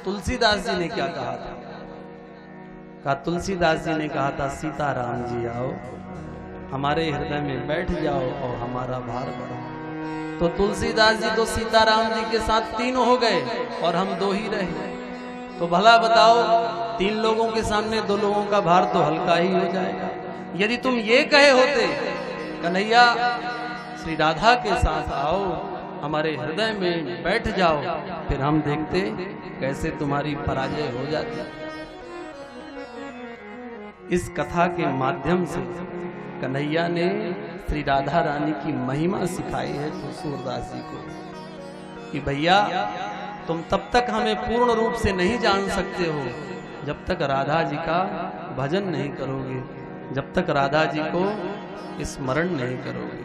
तुलसीदास जी ने क्या कहा था? कहा तुलसीदास जी ने कहा था सीताराम जी आओ हमारे हृदय में बैठ जाओ और हमारा भार बढ़ाओ। तो तुलसीदास जी तो सीताराम जी के साथ 3 हो गए और हम 2 ही रहे। तो भला बताओ 3 लोगों के सामने 2 लोगों का भार तो हल्का ही हो जाएगा। यदि तुम ये कहे होते कन्हैया श्री राधा के साथ आओ हमारे हृदय में बैठ जाओ, फिर हम देखते कैसे तुम्हारी पराजय हो जाती। इस कथा के माध्यम से कन्हैया ने श्री राधा रानी की महिमा सिखाई है तो सूरदास जी को कि भैया तुम तब तक हमें पूर्ण रूप से नहीं जान सकते हो जब तक राधा जी का भजन नहीं करोगे, जब तक राधा जी को स्मरण नहीं करोगे।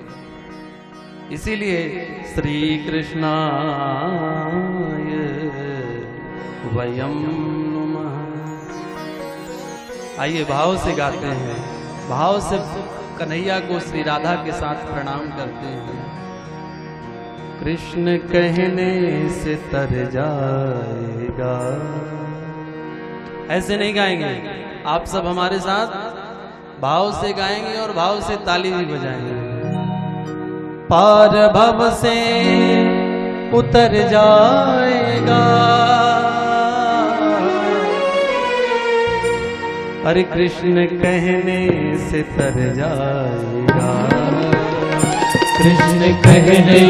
इसीलिए श्री कृष्णाय वयम नुमः। आइए भाव से गाते हैं, भाव से कन्हैया को श्री राधा के साथ प्रणाम करते हैं। कृष्ण कहने से तर जाएगा। ऐसे नहीं गाएंगे, आप सब हमारे साथ भाव से गाएंगे और भाव से ताली भी बजाएंगे। पार भव से उतर जाएगा, हरे कृष्ण कहने से तर जाएगा। कृष्ण कहने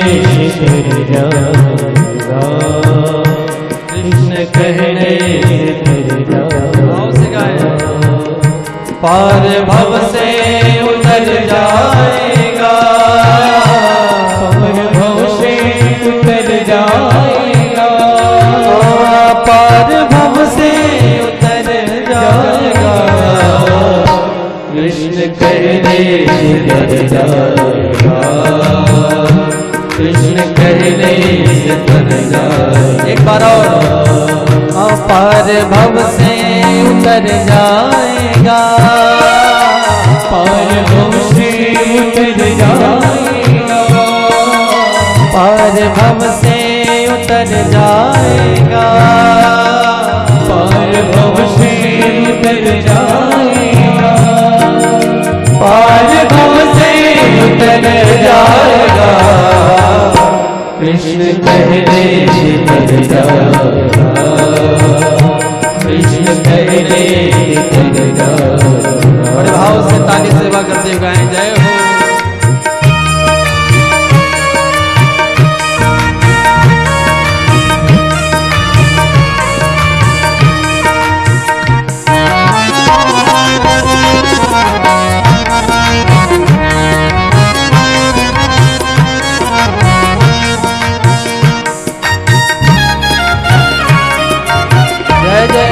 से तर जाएगा, कृष्ण कहने से तर जाएगा। भाव से गाए। पार भव से उतर जाएगा, पार भव से उतर जाएगा, पार भव से उतर जाएगा। कृष्ण कहने से तर जाएगा, कृष्ण कहने से तर जाएगा। एक बार और। पार भव से उतर जाएगा, पार भव से उतर जाएगा, पार भव से उतर जाएगा, पार भव से उतर जाएगा, पार भव से उतर जाएगा। कृष्ण कहने से तर जाएगा, कृष्ण कहने से तर जाएगा। बड़े भाव से ताली सेवा करते हुए गाएं जय हो। जय जय।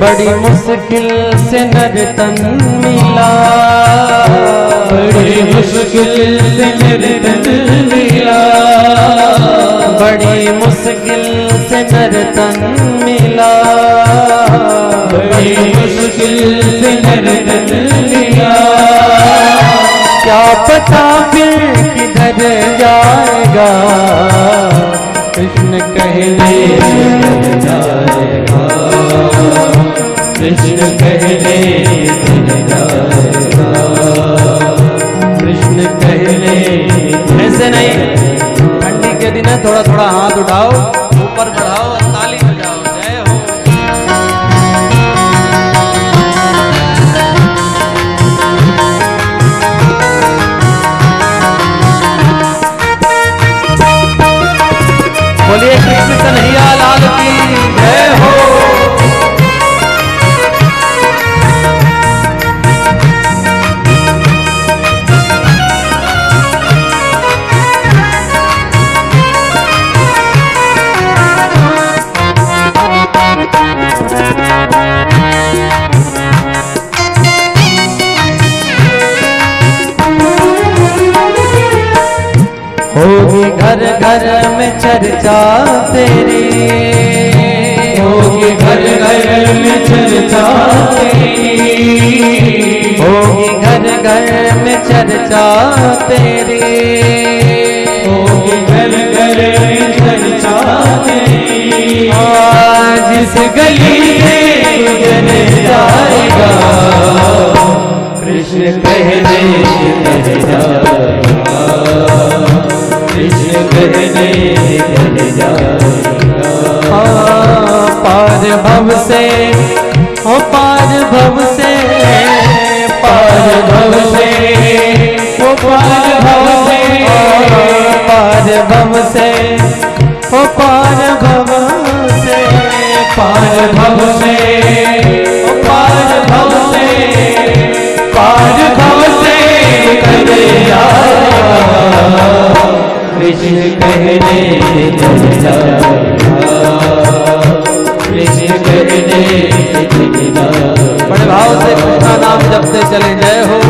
बड़ी मुश्किल से नर्तन मिला, बड़ी मुश्किल से नर्तन मिला, बड़ी मुश्किल से नर्तन मिला, बड़ी मुश्किल से नर्तन मिला। क्या पता फिर किधर जाएगा, कृष्ण कहने से जाएगा, कृष्ण कहने से जाएगा, कृष्ण कहने। ऐसे नहीं, ठंडी के दिन हैं, थोड़ा थोड़ा हाथ उठाओ, ऊपर बढ़ाओ और ताली बजाओ। जय हो। बोलिए कृष्ण कन्हैया लाल की जय हो। होगी घर घर में चर्चा तेरी, होगी घर घर में चर्चा तेरी, होगी घर घर में चर्चा तेरी, होगी घर घर में चर्चा तेरी। जिस गली से गुजर जाएगा कृष्ण कहने चल जाएगा, कृष्ण कहने चल जाएगा। पार भव से, ओ पार भव से, पार भव से, ओ पार भव से, पार भव से, ओ पार भव से, पार भव से, ओ पार भव से, पार भव से कर जाएगा कृष्ण कहने चल जाएगा, कृष्ण कहने चल जाएगा। बड़े भाव से कृष्ण नाम जपते चले। जय हो।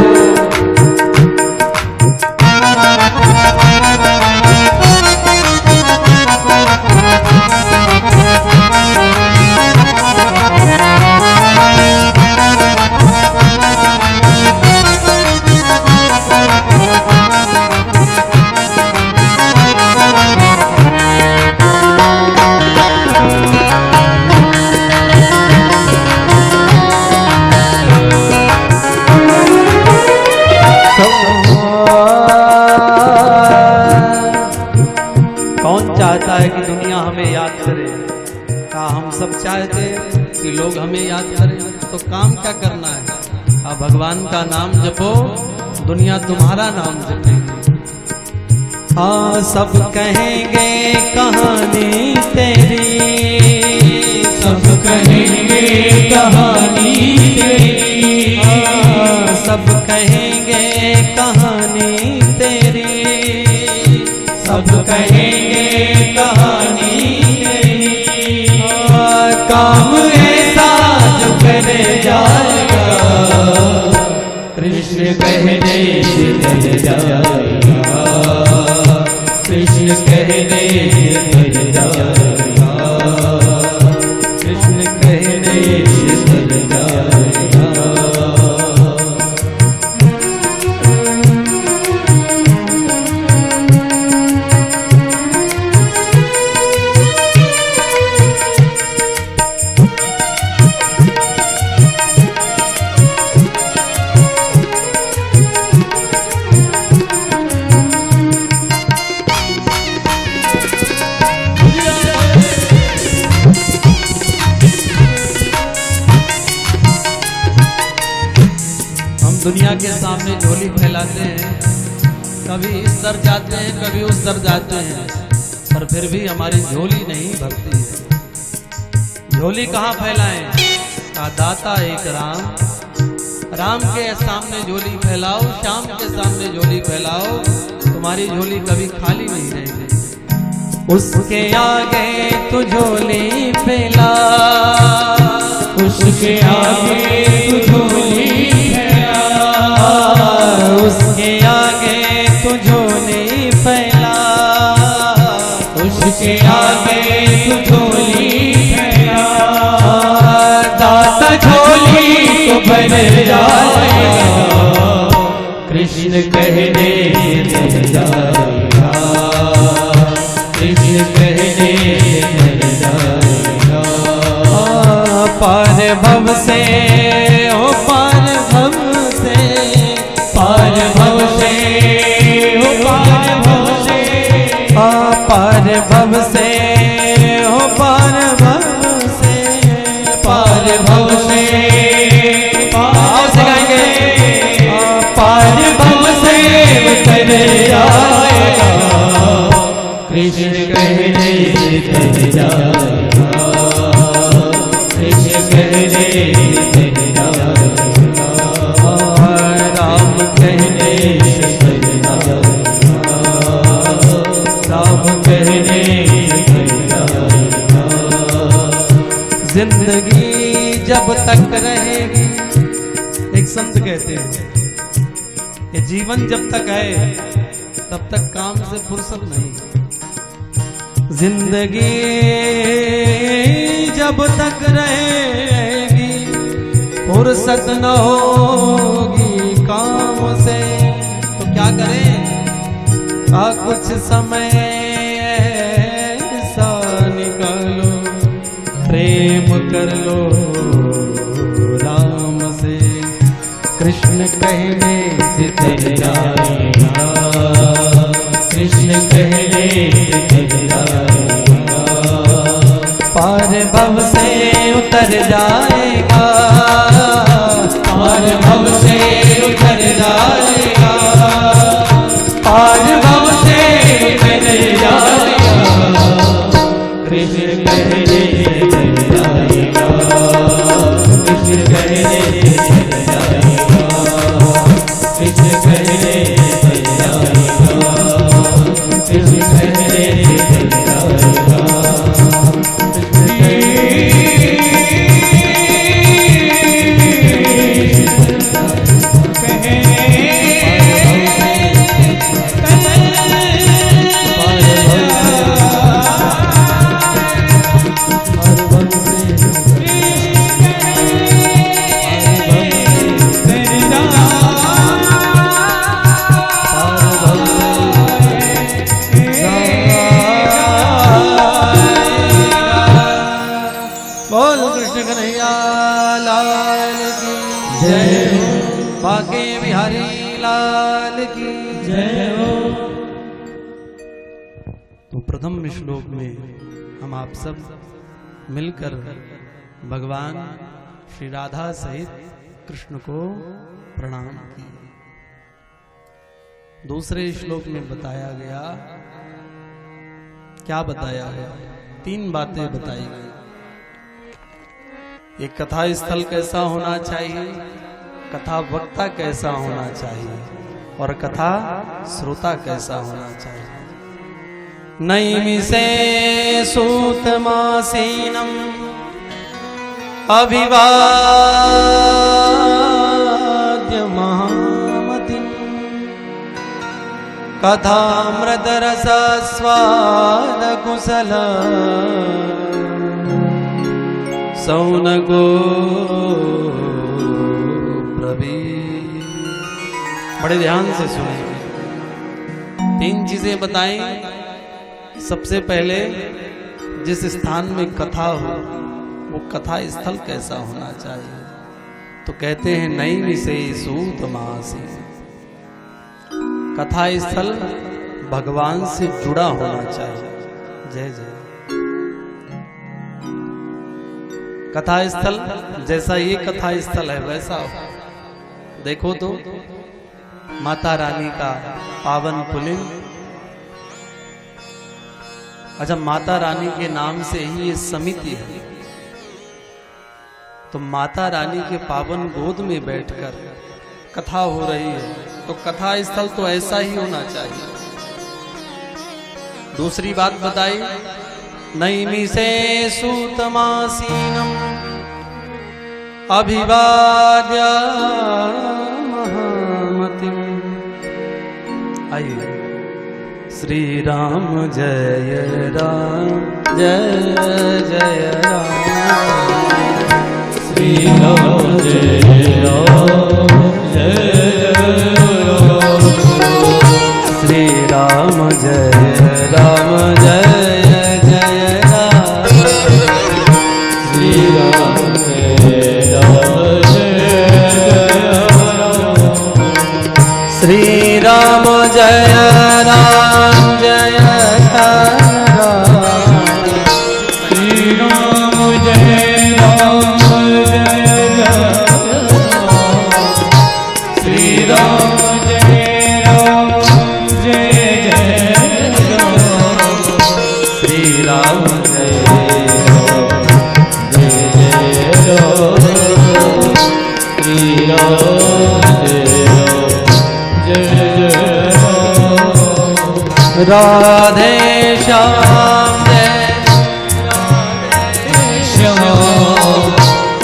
चाहता है कि दुनिया हमें याद करे? क्या हम सब चाहते कि लोग हमें याद करें? तो काम क्या करना है? आप भगवान का नाम जपो, दुनिया तुम्हारा नाम जपेगी। हाँ, सब कहेंगे कहानी तेरी, सब कहेंगे कहानी तेरी, सब कहेंगे कहानी तेरी, सब कहेंगे कहानी तेरी। काम ऐसा जो कर जाएगा कृष्ण कहने चल जाएगा, कृष्ण कहने चल जाएगा, कृष्ण कहने चल जाएगा। दुनिया के सामने झोली फैलाते हैं, कभी इस दर जाते हैं, कभी उस दर जाते हैं, पर फिर भी हमारी झोली नहीं भरती है। झोली कहाँ फैलाएं? का दाता एक राम, राम के सामने झोली फैलाओ, श्याम के सामने झोली फैलाओ, तुम्हारी झोली कभी खाली नहीं रहेगी। उसके आगे तू झोली फैला, उसके आगे तू झोली फैला, उसके आगे तू झोली फैला, उसके आगे तू झोली फैला। दाता झोली तो भर जाएगा, कृष्ण कहने चल जाएगा, कृष्ण कहने चल जाएगा। पार भव से, ओ पार भव से, पार भव से, ओ पार भव से, पार भव से हो पार भव से पार भव से आओ सिखाएंगे पार भव से उतर जाएगा कृष्ण कहने से तर जाएगा कृष्ण कहने से तर जाएगा राम कहने से तर जाएगा राम कहने से तर जाएगा जिंदगी जब तक रहेगी, एक संत कहते हैं ये जीवन जब तक है तब तक काम से फुर्सत नहीं। जिंदगी जब तक रहेगी फुर्सत न होगी काम से, तो क्या करें? कुछ समय ऐसा निकालो प्रेम कर लो राम से, कृष्ण कहने से तर जाएगा कृष्ण कहने से तर जाएगा पार भव से उतर जाएगा पार भव से उतर जाएगा पार भव से उतर जाएगा कृष्ण कहने से तर जाएगा कृष्ण कहने से तर जाएगा कृष्ण कहने से तर जाएगा कृष्ण कहने से तर जाएगा बाके बिहारी लाल की जय हो। तो प्रथम श्लोक में हम आप सब मिलकर भगवान श्री राधा सहित कृष्ण को प्रणाम किए। दूसरे श्लोक में बताया गया, क्या बताया गया? 3 बातें बताई गई। एक कथा स्थल कैसा होना चाहिए, कथा वक्ता कैसा होना चाहिए और कथा श्रोता कैसा होना चाहिए। नैमिषे सूतमासीनम अभिवाद्य महामतिम कथामृत रस स्वाद कुशल सौनको बड़े ध्यान से सुनिए। 3 चीजें बताएं। सबसे पहले जिस स्थान में कथा हो वो कथा स्थल कैसा होना चाहिए, तो कहते हैं नैमिषे सूतमासी। कथा स्थल भगवान से जुड़ा होना चाहिए। जय जय। कथा स्थल जैसा ये कथा स्थल है वैसा हो। देखो तो माता रानी का पावन पुलिंग, अच्छा माता रानी के नाम से ही ये समिति है, तो माता रानी के पावन गोद में बैठकर कथा हो रही है, तो कथा स्थल तो ऐसा ही होना चाहिए। दूसरी बात बताई, नैमिषे सूतमासीनम अभिवाद्य महामतिम। आइए, श्री राम जय राम जय जय राम, श्री राम जय राम जय राम, श्री राम जय राम जय जय राम, श्री राम जय राम जय राम, श्री राम जय राम जय राम। राम जय राम जय जय राम श्री राम जय राम राधे श्याम जय श्याम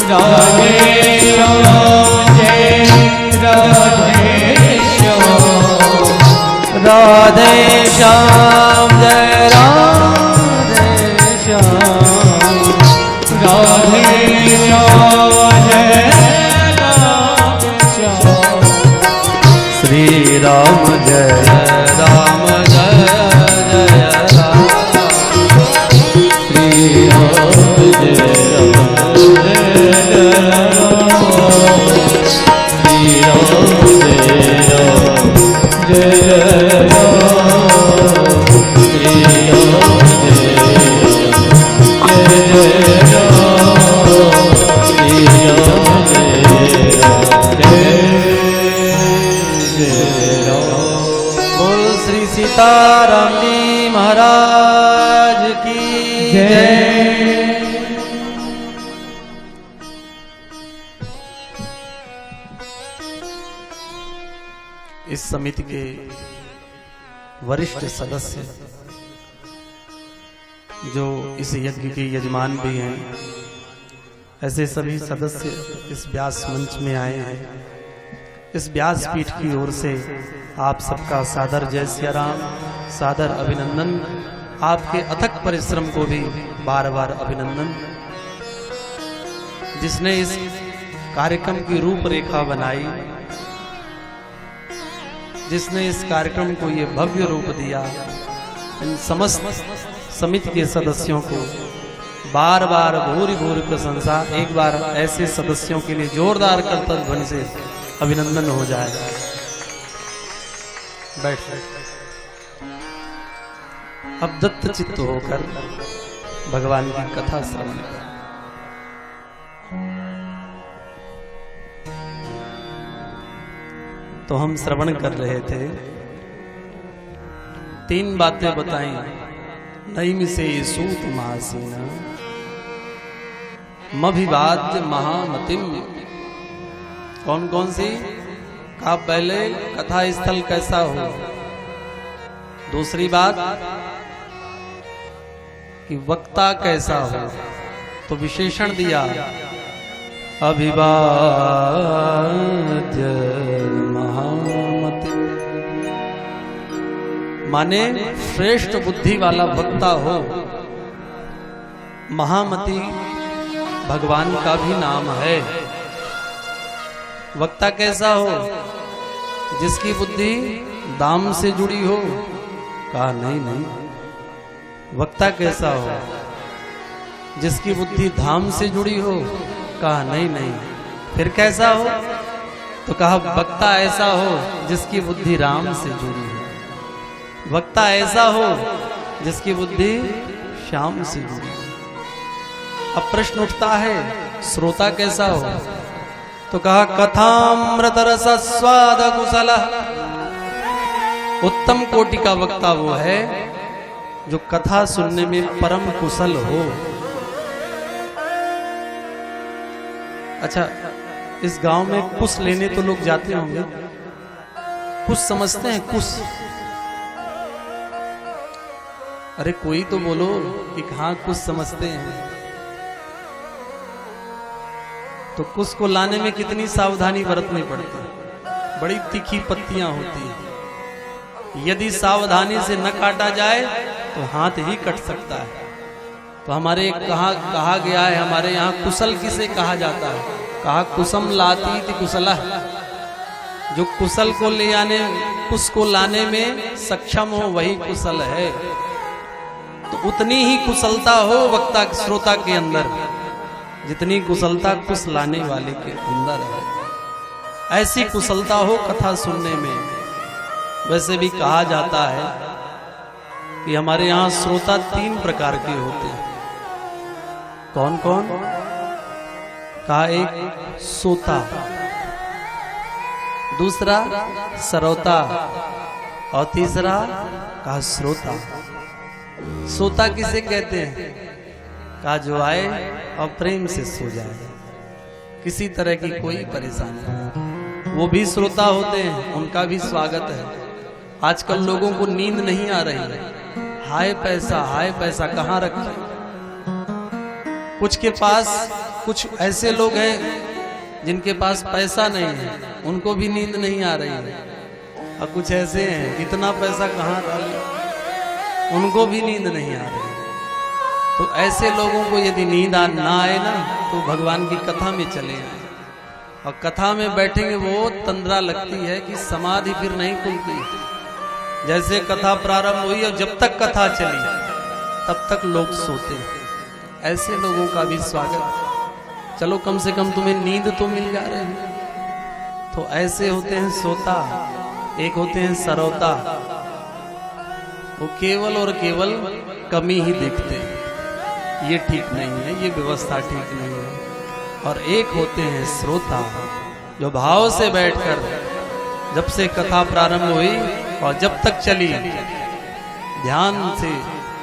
राधे श्याम जय राधे श्याम राधे श्याम जय राधे श्याम राधे श्याम जय राधे श्याम श्री राम जय राम जय जय राम श्री राम जय राम जय राम श्री राम जय राम जय सीताराम जी महाराज की जय। इस समिति के वरिष्ठ सदस्य जो इस यज्ञ के यजमान भी हैं, ऐसे सभी सदस्य इस व्यास मंच में आए हैं। इस व्यास पीठ की ओर से आप सबका सादर जय सिया राम, सादर अभिनंदन। आपके अथक परिश्रम को भी बार बार अभिनंदन। जिसने इस कार्यक्रम की रूपरेखा बनाई, जिसने इस कार्यक्रम को ये भव्य रूप दिया, इन समस्त समिति के सदस्यों को बार बार भूरी भूरी प्रशंसा। एक बार ऐसे सदस्यों के लिए जोरदार करतल ध्वनि से अभिनंदन हो जाए। बैठ। अब दत्त चित्त होकर भगवान की कथा श्रवण कर। तो हम श्रवण कर रहे थे, 3 बातें बताई। नईम से सूत महासीना, मभिवाद्य महामतिम। कौन कौन सी? का पहले कथा स्थल कैसा हो। दूसरी बात कि वक्ता कैसा हो, तो विशेषण दिया अभिवाद्य महामति, माने श्रेष्ठ बुद्धि वाला वक्ता हो। महामति भगवान का भी नाम है। वक्ता कैसा हो? जिसकी बुद्धि दाम से जुड़ी हो। कहा नहीं नहीं। वक्ता कैसा हो? जिसकी बुद्धि धाम से जुड़ी हो। कहा नहीं नहीं। फिर कैसा हो? तो कहा वक्ता ऐसा हो जिसकी बुद्धि राम से जुड़ी हो। वक्ता ऐसा हो जिसकी बुद्धि श्याम से जुड़ी हो। अब प्रश्न उठता है, श्रोता कैसा हो? तो कहा कथामृत रस स्वाद कुशल। उत्तम कोटि का वक्ता वो है जो कथा सुनने में परम कुशल हो। अच्छा, इस गांव में कुश लेने तो लोग जाते होंगे। कुश समझते हैं? कुश, अरे कोई तो बोलो कि हाँ कुश समझते हैं। तो कुश को लाने में कितनी सावधानी बरतनी पड़ती है। बड़ी तीखी पत्तियां होती हैं। यदि सावधानी से न काटा जाए तो हाथ ही कट सकता है। तो हमारे कहा गया है, हमारे यहाँ कुशल किसे कहा जाता है? कहा कुसम लाती थी कुशला। जो कुशल को ले आने, कुश को लाने में सक्षम हो वही कुशल है। तो उतनी ही कुशलता हो वक्ता श्रोता के अंदर जितनी कुशलता कुश लाने वाले के अंदर है। ऐसी कुशलता हो कथा सुनने में। वैसे भी कहा जाता है कि हमारे यहाँ श्रोता 3 प्रकार के होते हैं। कौन कौन? कहा एक सोता, दूसरा सरौता और तीसरा कहा श्रोता। सोता किसे कहते हैं? कहा जो आए और प्रेम से सो जाए, किसी तरह की कोई परेशानी नहीं। वो भी श्रोता होते हैं, उनका भी स्वागत है। आजकल लोगों को नींद नहीं आ रही है। हाय पैसा कहाँ रखे? कुछ के पास, कुछ ऐसे लोग हैं जिनके पास पैसा नहीं है, उनको भी नींद नहीं आ रही है। और कुछ ऐसे हैं इतना पैसा कहाँ डाले, उनको भी नींद नहीं आ रही है। तो ऐसे लोगों को यदि नींद ना आए ना, तो भगवान की कथा में चले आए। और कथा में बैठेंगे वो तंद्रा लगती है कि समाधि फिर नहीं खुलती। जैसे कथा प्रारंभ हुई और जब तक कथा चली तब तक लोग सोते हैं। ऐसे लोगों का भी स्वागत। चलो कम से कम तुम्हें नींद तो मिल जा रही है। तो ऐसे होते हैं सोता, एक होते हैं सरौता, वो केवल और केवल कमी ही देखते हैं, ये ठीक नहीं है, ये व्यवस्था ठीक नहीं है। और एक होते हैं श्रोता, जो भाव से बैठकर जब से कथा प्रारंभ हुई और जब तक चली ध्यान से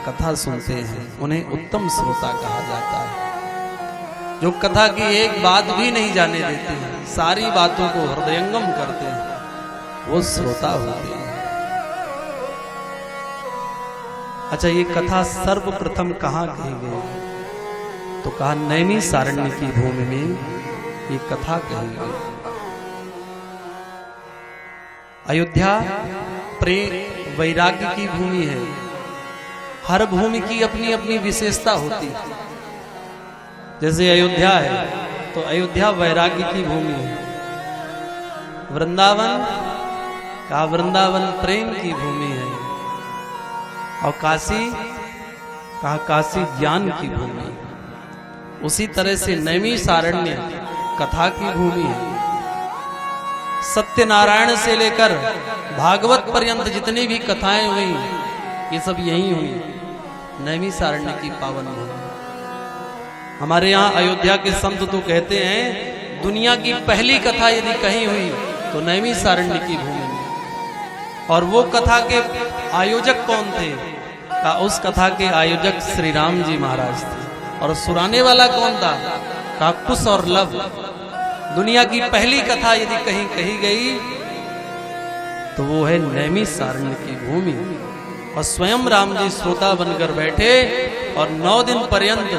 कथा सुनते हैं, उन्हें उत्तम श्रोता कहा जाता है। जो कथा की एक बात भी नहीं जाने देते हैं, सारी बातों को हृदयंगम करते हैं, वो श्रोता होते हैं। अच्छा, ये कथा सर्वप्रथम कहाँ कही गई? तो कहा नैमिषारण्य की भूमि में ये कथा कही गई। अयोध्या प्रेम वैराग्य की भूमि है। हर भूमि की अपनी अपनी विशेषता होती है। जैसे अयोध्या है तो अयोध्या वैराग्य की भूमि है। वृंदावन का वृंदावन प्रेम की भूमि है। और काशी का काशी ज्ञान की भूमि। उसी तरह से नैमिषारण्य कथा की भूमि है। सत्यनारायण से लेकर भागवत पर्यंत जितनी भी कथाएं हुई, ये सब यही हुई, नैमिषारण्य की पावन भूमि। हमारे यहाँ अयोध्या के संत तो कहते हैं दुनिया की पहली कथा यदि कहीं हुई तो नैमिषारण्य की भूमि में। और वो कथा के आयोजक कौन थे? का उस कथा के आयोजक श्री राम जी महाराज थे। और सुनाने वाला कौन था? का कुश और लव। दुनिया की पहली कथा यदि कहीं कही गई तो वो है नैमिषारण्य की भूमि। और स्वयं राम जी श्रोता बनकर बैठे और 9 दिन पर्यंत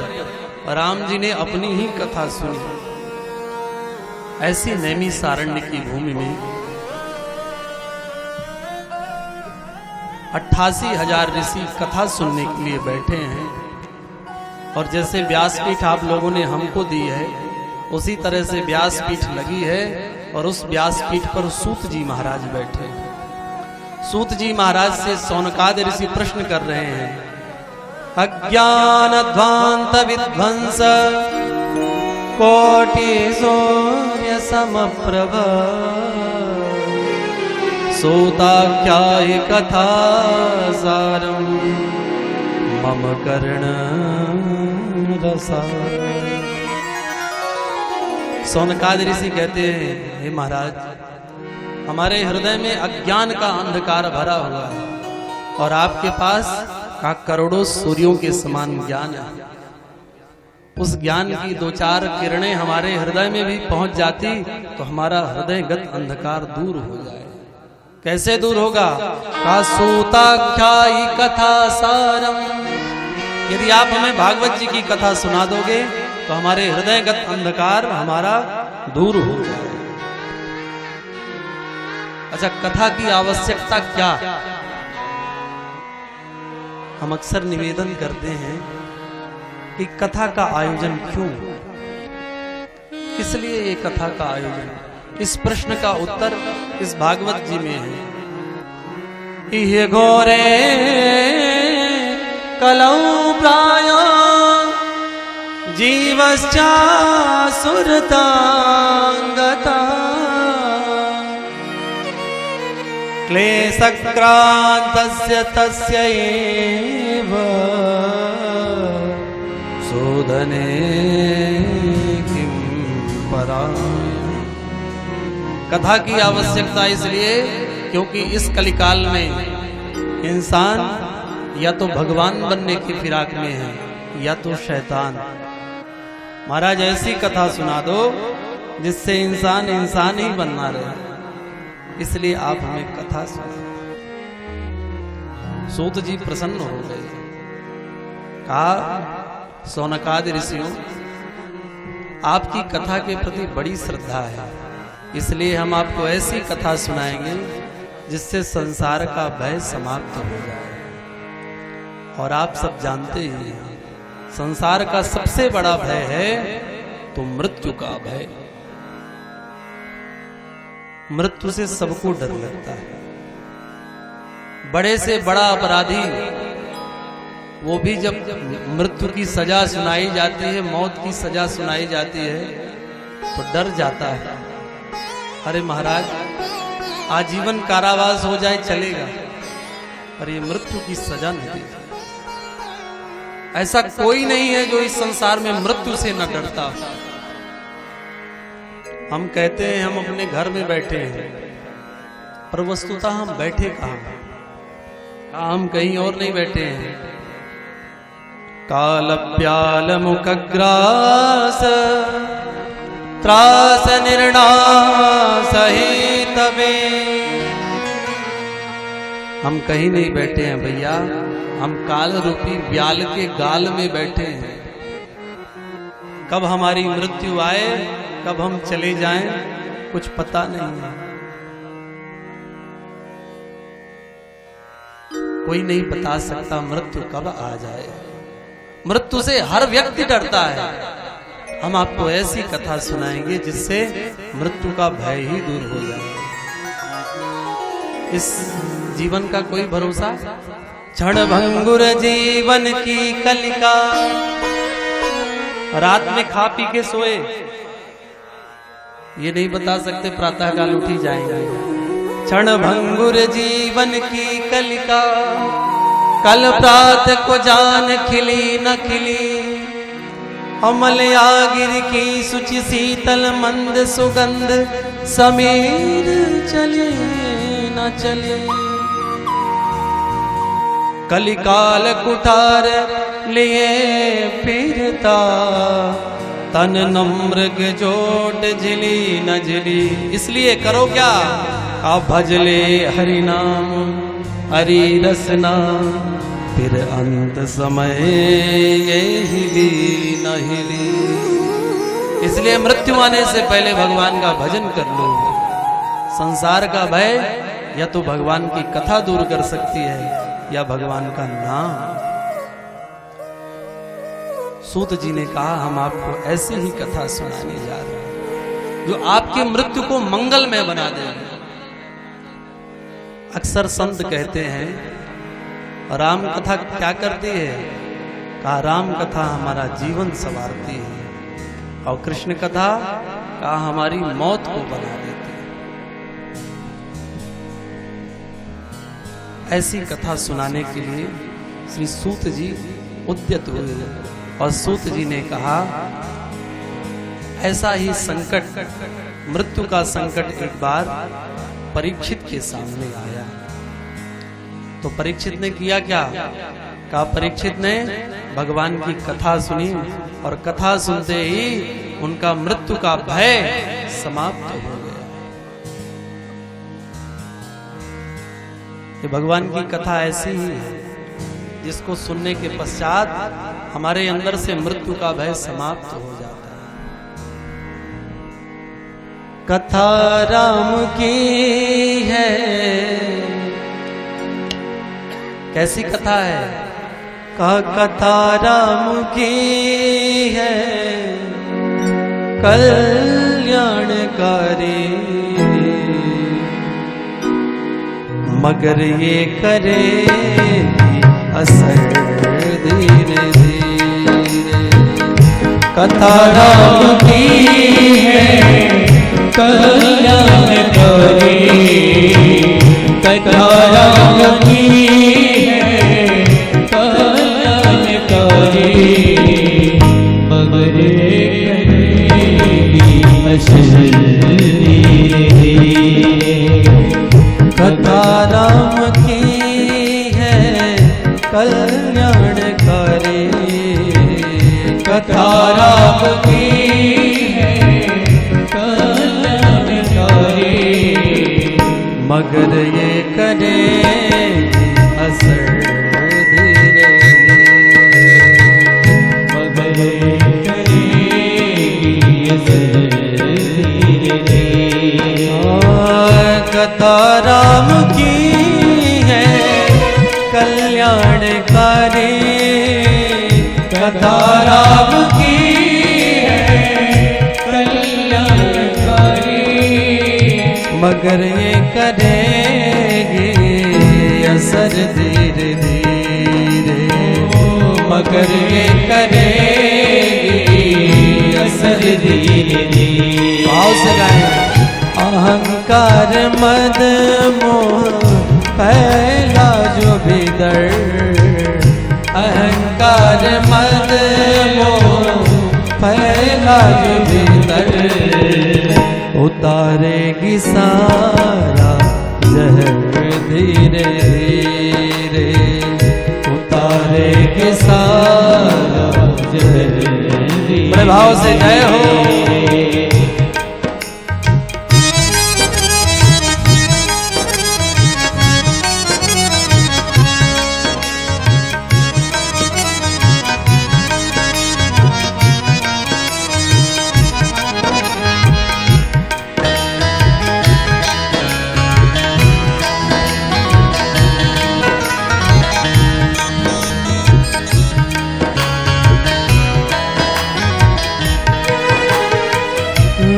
राम जी ने अपनी ही कथा सुनी। ऐसी नैमिषारण्य की भूमि में 88,000 ऋषि कथा सुनने के लिए बैठे हैं। और जैसे व्यासपीठ आप लोगों ने हमको दी है, उसी तरह से व्यासपीठ लगी है। और उस व्यासपीठ पर सूत जी महाराज बैठे हैं। सूत जी महाराज से सौनकादि ऋषि प्रश्न कर रहे हैं। अज्ञान ध्वांत विध्वंस कोटि सूर्य समप्रभ सूताख्याय कथा सारम मम कर्ण रसा। सौनकादि ऋषि कहते हैं, हे महाराज, हमारे हृदय में अज्ञान का अंधकार भरा हुआ है और आपके पास का करोड़ों सूर्यों के समान ज्ञान है। उस ज्ञान की 2-4 किरणें हमारे हृदय में भी पहुंच जाती तो हमारा हृदयगत अंधकार दूर हो जाए। कैसे दूर होगा? का सूताख्यायी कथा सारम। यदि आप हमें भागवत जी की कथा सुना दोगे तो हमारे हृदयगत अंधकार हमारा दूर हो जाए। अच्छा, कथा की आवश्यकता क्या? हम अक्सर निवेदन करते हैं कि कथा का आयोजन क्यों, किस लिए ये कथा का आयोजन? इस प्रश्न का उत्तर इस भागवत जी में है। इह घोरे कलौ प्राय जीवश्चा सुरतांगता क्लेशक्रान्तस्य तस्यैव शोधने किं पराय। कथा की आवश्यकता इसलिए क्योंकि इस कलिकाल में इंसान या तो भगवान बनने की फिराक में है या तो शैतान। महाराज ऐसी कथा सुना दो जिससे इंसान इंसान ही बनना रहे, इसलिए आप हमें कथा सुना। सूत जी प्रसन्न हो गए, कहा सौनकादि ऋषियों, आपकी कथा के प्रति बड़ी श्रद्धा है, इसलिए हम आपको ऐसी कथा सुनाएंगे जिससे संसार का भय समाप्त हो जाए। और आप सब जानते ही हैं, संसार का सबसे बड़ा भय है तो मृत्यु का भय। मृत्यु से सबको डर लगता है। बड़े से बड़ा अपराधी वो भी जब मृत्यु की सजा सुनाई जाती है, मौत की सजा सुनाई जाती है, तो डर जाता है। अरे महाराज, आजीवन कारावास हो जाए चलेगा, पर ये मृत्यु की सजा नहीं। ऐसा कोई नहीं है जो इस संसार में मृत्यु से न डरता। हम कहते हैं हम अपने घर में बैठे हैं, पर वस्तुतः हम बैठे कहाँ? हम कहीं और नहीं बैठे हैं। काल प्याल मुखग्रास त्रास निर्णास ही तबे। हम कहीं नहीं बैठे हैं भैया, हम काल रूपी ब्याल के गाल में बैठे हैं। कब हमारी मृत्यु आए, कब हम चले जाएं, कुछ पता नहीं है। कोई नहीं बता सकता मृत्यु कब आ जाए। मृत्यु से हर व्यक्ति डरता है। हम आपको ऐसी कथा सुनाएंगे जिससे मृत्यु का भय ही दूर हो जाए। इस जीवन का कोई भरोसा? क्षण भंगुर जीवन की कलिका। रात में खा पी के सोए, ये नहीं बता सकते प्रातः काल उठी जाएंगे। क्षण भंगुर जीवन की कलिका, कल प्रात को जान खिली न खिली। अमल आगिर की सुचि शीतल मंद सुगंध, समीर चले न चले। कलिकाल कुठार लिए फिरता, तन नम्रग जोट झिली न झिली। इसलिए करो क्या? आ भजले हरि नाम हरि रसना, फिर अंत समय ये हिली न हिली। इसलिए मृत्यु आने से पहले भगवान का भजन कर लो। संसार का भय या तो भगवान की कथा दूर कर सकती है या भगवान का नाम। सूत जी ने कहा हम आपको ऐसी ही कथा सुनाने जा रहे हैं जो आपकी मृत्यु को मंगलमय बना देगी। अक्सर संत कहते हैं राम कथा क्या करती है? कहा राम कथा हमारा जीवन संवारती है, और कृष्ण कथा कहा हमारी मौत को बना देती है। ऐसी कथा सुनाने के लिए श्री सूत जी उद्यत हुए, और सूत जी ने कहा ऐसा ही संकट, मृत्यु का संकट एक बार परीक्षित के सामने आया। तो परीक्षित ने किया क्या? कहा परीक्षित ने भगवान की कथा सुनी, और कथा सुनते ही उनका मृत्यु का भय समाप्त हो गया। ये भगवान की कथा ऐसी ही है जिसको सुनने के पश्चात हमारे अंदर से मृत्यु का भय समाप्त हो जाता है। कथा राम की है। कैसी कथा है? कथा राम की है, कल्याणकारी, मगर ये करे असर धीरे धीरे। कथा राम की है, कल्याणकारी, कथा राम की है, कल्याणकारी, मगर करेगी असर धीरे। कथा राम की है, कल कथा राम की है कल्याणकारी, मगर ये करे असर धीरे धीरे, मगर ये करेगी असर धीरे धीरे। कथा राम की है कल्याणकारी, कथा राम की है कल्याणकारी, मगर ये करेगी असर धीरे धीरे, मगर ये करेगी असर धीरे धीरे। भाव से गाएं। अहंकार मद मोह पहला जो भीतर, अहंकार मद मोह पहला जो भीतर, उतारेगी सारा जहर धीरे धीरे, उतारेगी सारा जहर धीरे। बड़े भाव से जय हो।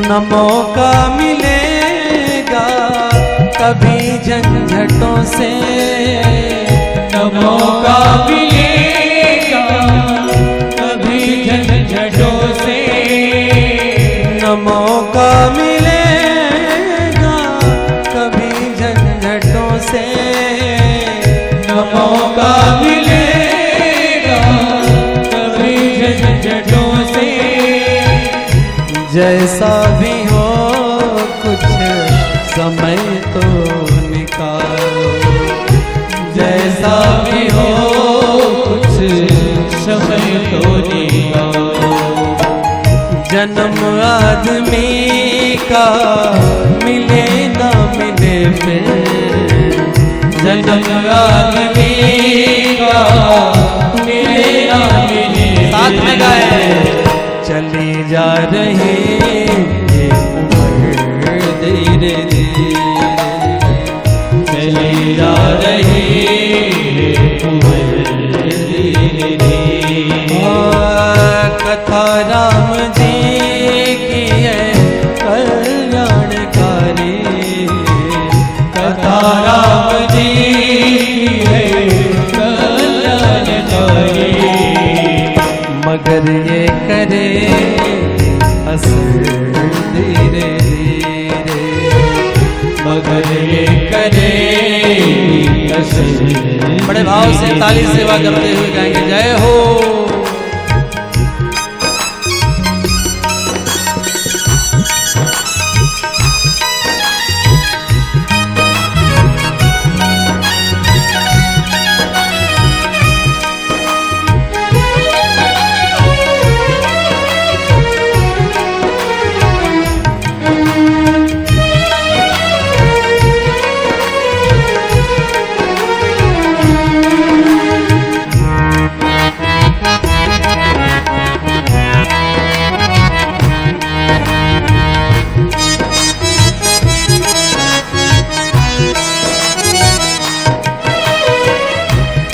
न मौका मिलेगा कभी झंझटों से, न मौका मिलेगा कभी झंझटों से, न मौका मिलेगा कभी झंझटों से, न मौका मिलेगा कभी झंझटों से। जैसा भी हो कुछ समय तो निकालो, जैसा भी हो कुछ समय तो निकालो। जन्म आदमी का मिले ना मिले फिर, जन्म आदमी का मिले ना मिले। साथ में गाए। चली जा रही ये उम्र धीरे धीरे, चली जा रही ये उम्र धीरे धीरे। कथा राम जी की है कल्याणकारी, कथा राम जी की है कल्याणकारी, मगर ये करे असर धीरे धीरे, मगर ये करे असर। बड़े भाव से ताली सेवा करते हुए गाएंगे जय हो।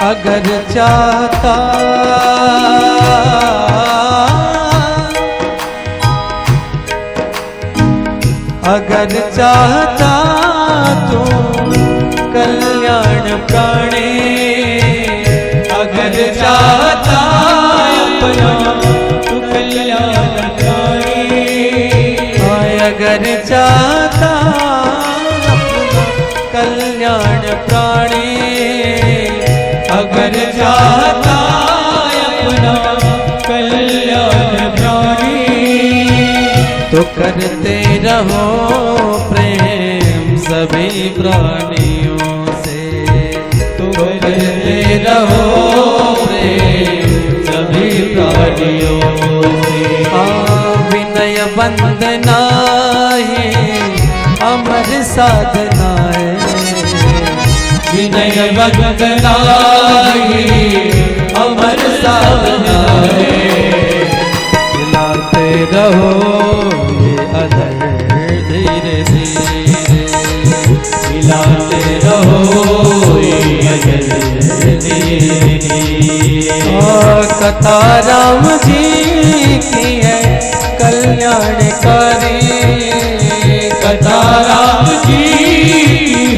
अगर चाहता अगर चाहता तो कल्याण प्राणे, अगर चाहता अपना तो कल्याण प्राणे, अगर चाहता अपना कल्याण प्राणे, अगर चाहता अपना कल्याण प्राणी, तो करते रहो प्रेम सभी प्राणियों से, तो करते रहो प्रेम सभी प्राणियों वंदना है अमर साधना है, विनय वंदना है अमर साधना है। मिलाते रहो ये अधर धीरे धीरे, मिलाते रहो ये अधर धीरे धीरे। कथा राम जी की है कल्याणकारी, कथा राम जी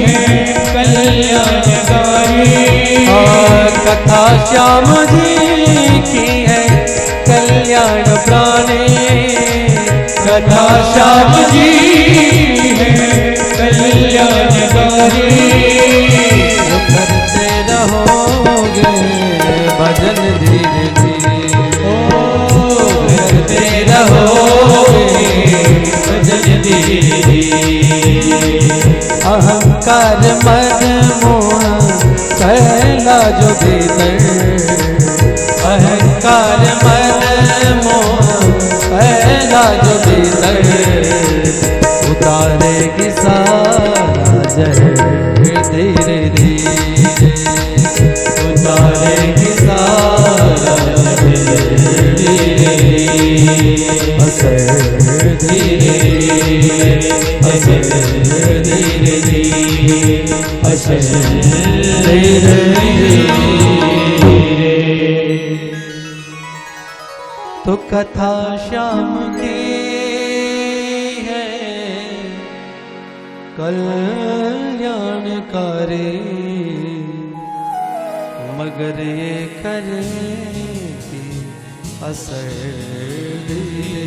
है कल्याणकारी। कथा श्याम जी की है कल्याण प्राणी, कथा श्याम जी है कल्याणकारी। करते रहोगे भजन धीरे धीरे, करते रहोगे भजन धीरे धीरे। अहंकार मद मोह कहला जो भीतर, अहंकार मद मोह कहला जो भीतर, उतारेगी सारा जहर धीरे धीरे, उतारेगी सारा धीरे धीरे। असर धीरे असर धीरे धीरे असर धीरे धीरे। तो कथा श्याम की है कल्याणकारी, मगर ये करेगी असर धीरे।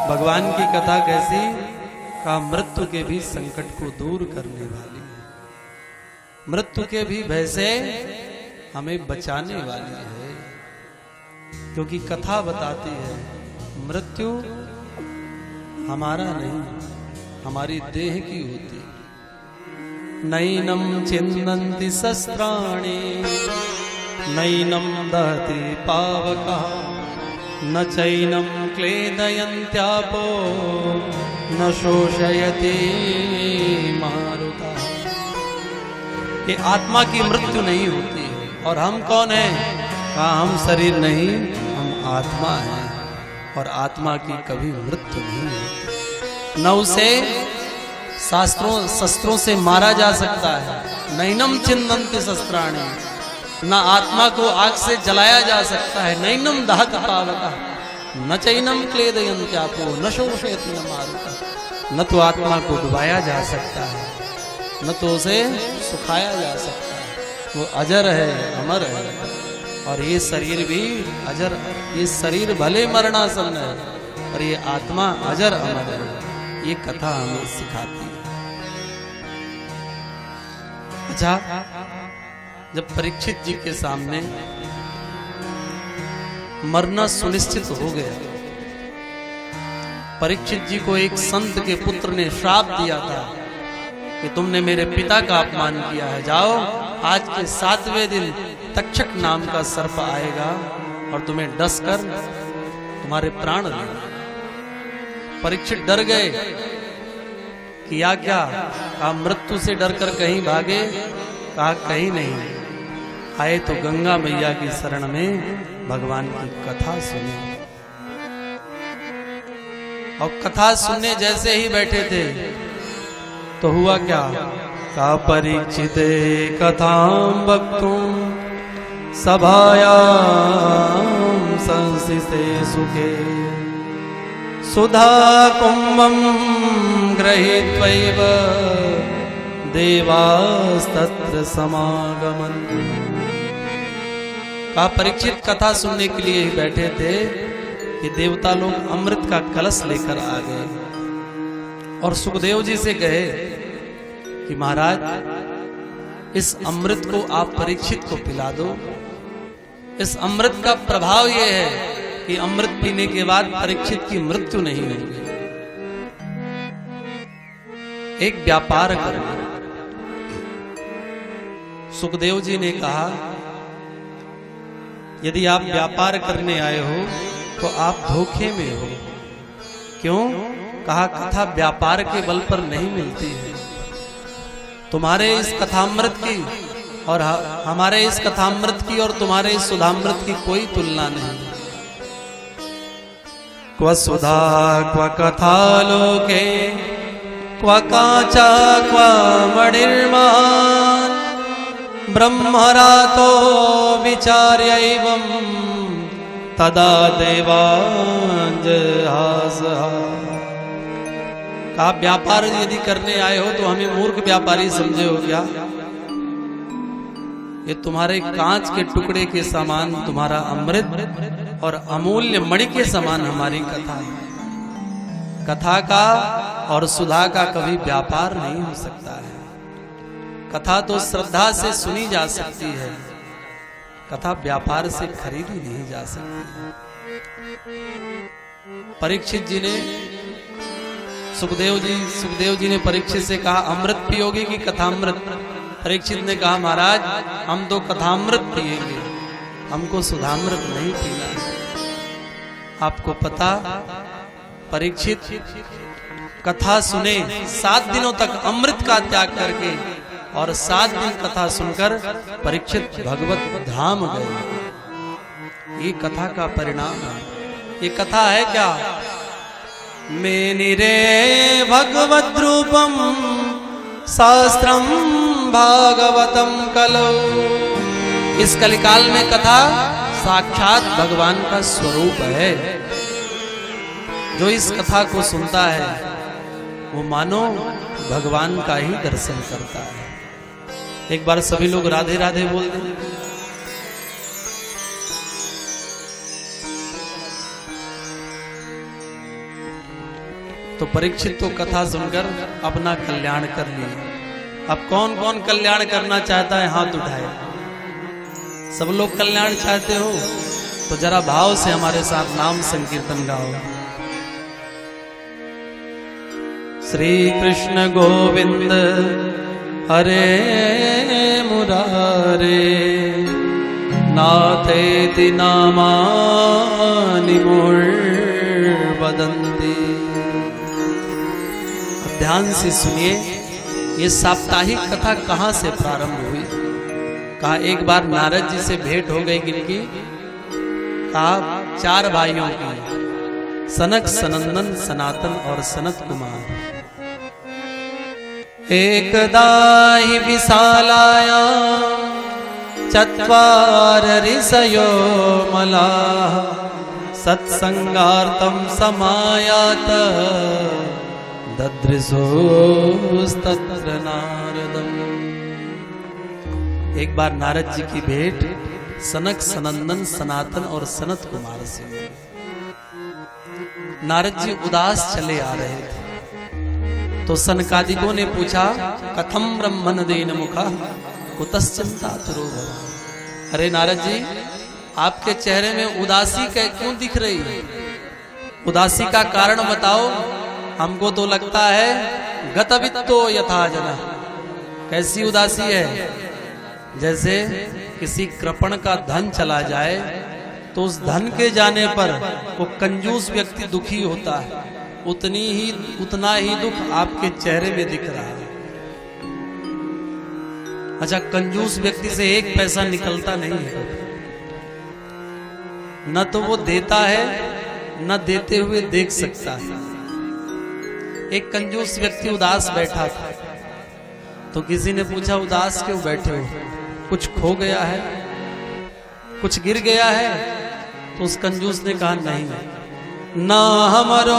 भगवान की कथा कैसी? का मृत्यु के भी संकट को दूर करने वाली, मृत्यु के भी भय से हमें बचाने वाली है। क्योंकि कथा बताती है मृत्यु हमारा नहीं, हमारी देह की होती। नैनम चिन्नन्ति शस्त्राणि नैनम दहति पावकः, न चैनम क्लेदयन्त्यापो न शोषयति मारुतः। ये आत्मा की मृत्यु नहीं होती है। और हम कौन हैं? कहा हम शरीर नहीं, हम आत्मा हैं। और आत्मा की कभी मृत्यु नहीं होती। न उसे शस्त्रों से मारा जा सकता है। नैनम चिन्नन्ति शस्त्राणि, न आत्मा को आग से जलाया जा सकता है। नैनम दहति पावकः, न चैनम क्लेदयन्त्यापो न शोषयति न मारुतः। न तो आत्मा को डुबाया जा सकता है, न तो उसे सुखाया जा सकता है। वो अजर है, अमर है। और ये शरीर भी अजर, ये शरीर भले मरणासन है और ये आत्मा अजर अमर है। ये कथा हमें सिखाती है। अच्छा, जब परीक्षित जी के सामने मरना सुनिश्चित हो गया, परीक्षित जी को एक संत के पुत्र ने श्राप दिया था कि तुमने मेरे पिता का अपमान किया है, जाओ आज के 7वें दिन तक्षक नाम का सर्प आएगा और तुम्हें डस कर तुम्हारे प्राण लेगा। परीक्षित डर गए। किया क्या? कहा मृत्यु से डरकर कहीं भागे? कहा कहीं नहीं, आए तो गंगा मैया की शरण में भगवान की कथा सुनी। और कथा सुनने जैसे ही बैठे थे तो हुआ क्या? का परीक्षित कथां वक्तुं सभायां संसिते सुखे, सुधा कुंभं गृहीत्वैव देवास्तत्र समागमन। का परीक्षित कथा सुनने के लिए ही बैठे थे कि देवता लोग अमृत का कलश लेकर आ गए और सुखदेव जी से कहे कि महाराज इस अमृत को आप परीक्षित को पिला दो। इस अमृत का प्रभाव यह है कि अमृत पीने के बाद परीक्षित की मृत्यु नहीं होगी। एक व्यापार करना। सुखदेव जी ने कहा यदि आप व्यापार करने आए हो तो आप धोखे में हो। क्यों? कहा कथा व्यापार के बल पर नहीं मिलती है। तुम्हारे इस कथामृत की और हमारे इस कथामृत की और तुम्हारे इस सुधामृत की कोई तुलना नहीं। क्व सुधा क्व कथा लोके क्व काचा क्व मणिर्महान् ब्रह्मरातो विचार्यैवं तदा देवांजहासः। आप व्यापार यदि करने आए हो तो हमें मूर्ख व्यापारी समझे हो क्या? ये तुम्हारे कांच के टुकड़े के समान तुम्हारा अमृत और अमूल्य मणि के समान हमारी कथा है। कथा का और सुधा का कभी व्यापार नहीं हो सकता है। कथा तो श्रद्धा से सुनी जा सकती है, कथा व्यापार से खरीदी नहीं जा सकती। परीक्षित जी ने सुखदेव जी ने परीक्षित से कहा अमृत पियोगे कि कथामृत? परीक्षित ने कहा महाराज हम तो कथामृत पिएंगे, हमको सुधामृत नहीं पीना। आपको पता परीक्षित कथा सुने 7 दिनों तक अमृत का त्याग करके और 7 दिन कथा सुनकर परीक्षित भगवत धाम गए। ये कथा का परिणाम है। ये कथा है क्या? मेनिरे भगवत रूपम शास्त्रम भागवतम कलौ। इस कलिकाल में कथा साक्षात भगवान का स्वरूप है। जो इस कथा को सुनता है वो मानो भगवान का ही दर्शन करता है। एक बार सभी लोग राधे राधे बोल दें। तो परीक्षित तो कथा सुनकर अपना कल्याण कर लिए। अब कौन कौन कल्याण करना चाहता है हाथ उठाए। सब लोग कल्याण चाहते हो तो जरा भाव से हमारे साथ नाम संकीर्तन गाओ। श्री कृष्ण गोविंद हरे मुरारे नाथेति नामानि मुर्वदन्ति। ध्यान से सुनिए, ये साप्ताहिक कथा कहां से प्रारंभ हुई? कहा एक बार नारद जी से भेंट हो गई किनकी? कहा 4 भाइयों की, सनक सनंदन सनातन और सनत कुमार। एकदा हि विशालाया चत्वार ऋषयो मलाः सत्संगार्थं समायात ददृशोस्तत्र नारदम्। एक बार नारद जी की भेंट सनक सनंदन सनातन और सनत कुमार से हुई। नारद जी उदास चले आ रहे थे तो सनकादिकों ने पूछा कथम ब्रह्मन देन मुखा कुतश्चिंता तुरो भव। अरे नारद जी आपके चेहरे में उदासी क्यों दिख रही है? उदासी का कारण बताओ। हमको तो लगता है गतवित्तो यथा जना। कैसी उदासी है? जैसे किसी कृपण का धन चला जाए तो उस धन के जाने पर वो कंजूस व्यक्ति दुखी होता है, उतना ही दुख आपके चेहरे में दिख रहा है। अच्छा, कंजूस व्यक्ति से 1 पैसा निकलता नहीं है। न तो वो देता है न देते हुए देख सकता है। एक कंजूस व्यक्ति उदास बैठा था तो किसी ने पूछा उदास क्यों बैठे हो? कुछ खो गया है, कुछ गिर गया है? तो उस कंजूस ने कहा नहीं, ना हमरो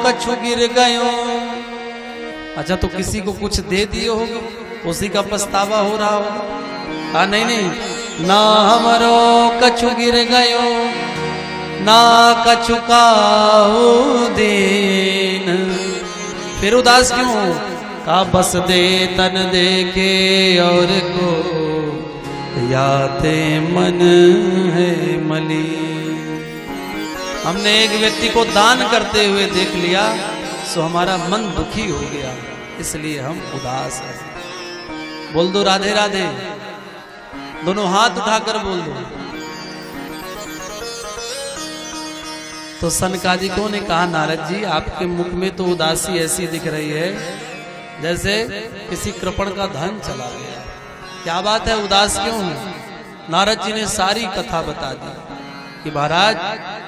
कछु गिर गयो। अच्छा, तो किसी को कुछ दे दिए होगे, उसी का पछतावा हो रहा होगा। कहा नहीं, ना हमरो कछु गिर गयो ना कछु काहू दीन। फिर उदास क्यों? का बस दे तन देखे और को याते मन है मली। हमने एक व्यक्ति को दान करते हुए देख लिया सो हमारा मन दुखी हो गया, इसलिए हम उदास हैं। बोल दो राधे राधे, दोनों हाथ उठाकर बोल दो। तो सनकादिकों ने कहा, नारद जी आपके मुख में तो उदासी ऐसी दिख रही है जैसे किसी कृपण का धन चला गया। क्या बात है, उदास क्यों है? नारद जी ने सारी कथा बता दी कि महाराज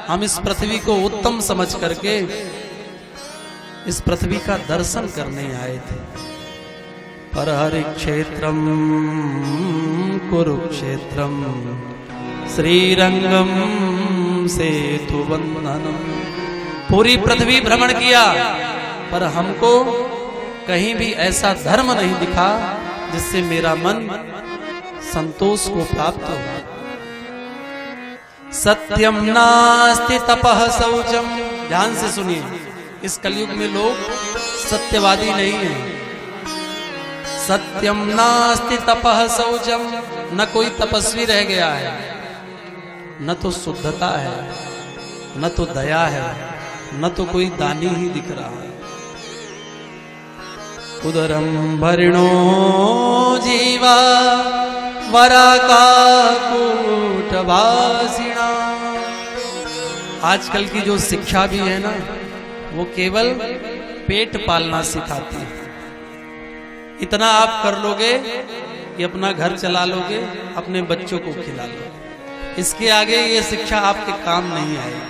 हम इस पृथ्वी को उत्तम समझ करके इस पृथ्वी का दर्शन करने आए थे। पर हरि क्षेत्रम कुरुक्षेत्रम श्रीरंगम सेतु बंधनम, पूरी पृथ्वी भ्रमण किया पर हमको कहीं भी ऐसा धर्म नहीं दिखा जिससे मेरा मन संतोष को प्राप्त हो। सत्यम नास्ति तपः शौचम, ध्यान से सुनिए, इस कलयुग में लोग सत्यवादी नहीं है। सत्यम नास्ति तपः शौचम, न कोई तपस्वी रह गया है, न तो शुद्धता है, न तो दया है, न तो कोई दानी ही दिख रहा है। उदरम भरिणो जीवा वराकाकूटवासिना, आजकल की जो शिक्षा भी है ना, वो केवल पेट पालना सिखाती है। इतना आप कर लोगे कि अपना घर चला लोगे, अपने बच्चों को खिला लोगे, इसके आगे ये शिक्षा आपके काम नहीं आएगी।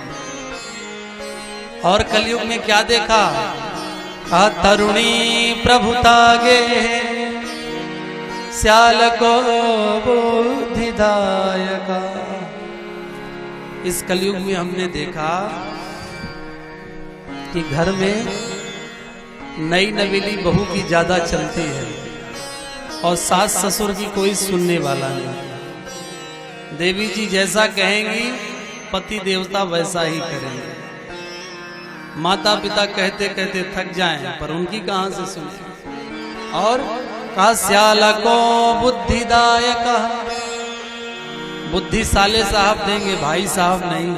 और कलयुग में क्या देखा, कहा तरुणी प्रभुतागे श्याल को बुद्धिदायका। इस कलयुग में हमने देखा कि घर में नई नवेली बहू की ज्यादा चलती है और सास ससुर की कोई सुनने वाला नहीं। देवी जी जैसा कहेंगी पति देवता वैसा ही करेंगे। माता पिता कहते कहते थक जाएं पर उनकी कहां से सुने। और कहा श्याला को बुद्धिदायक, बुद्धि साले साहब देंगे, भाई साहब नहीं।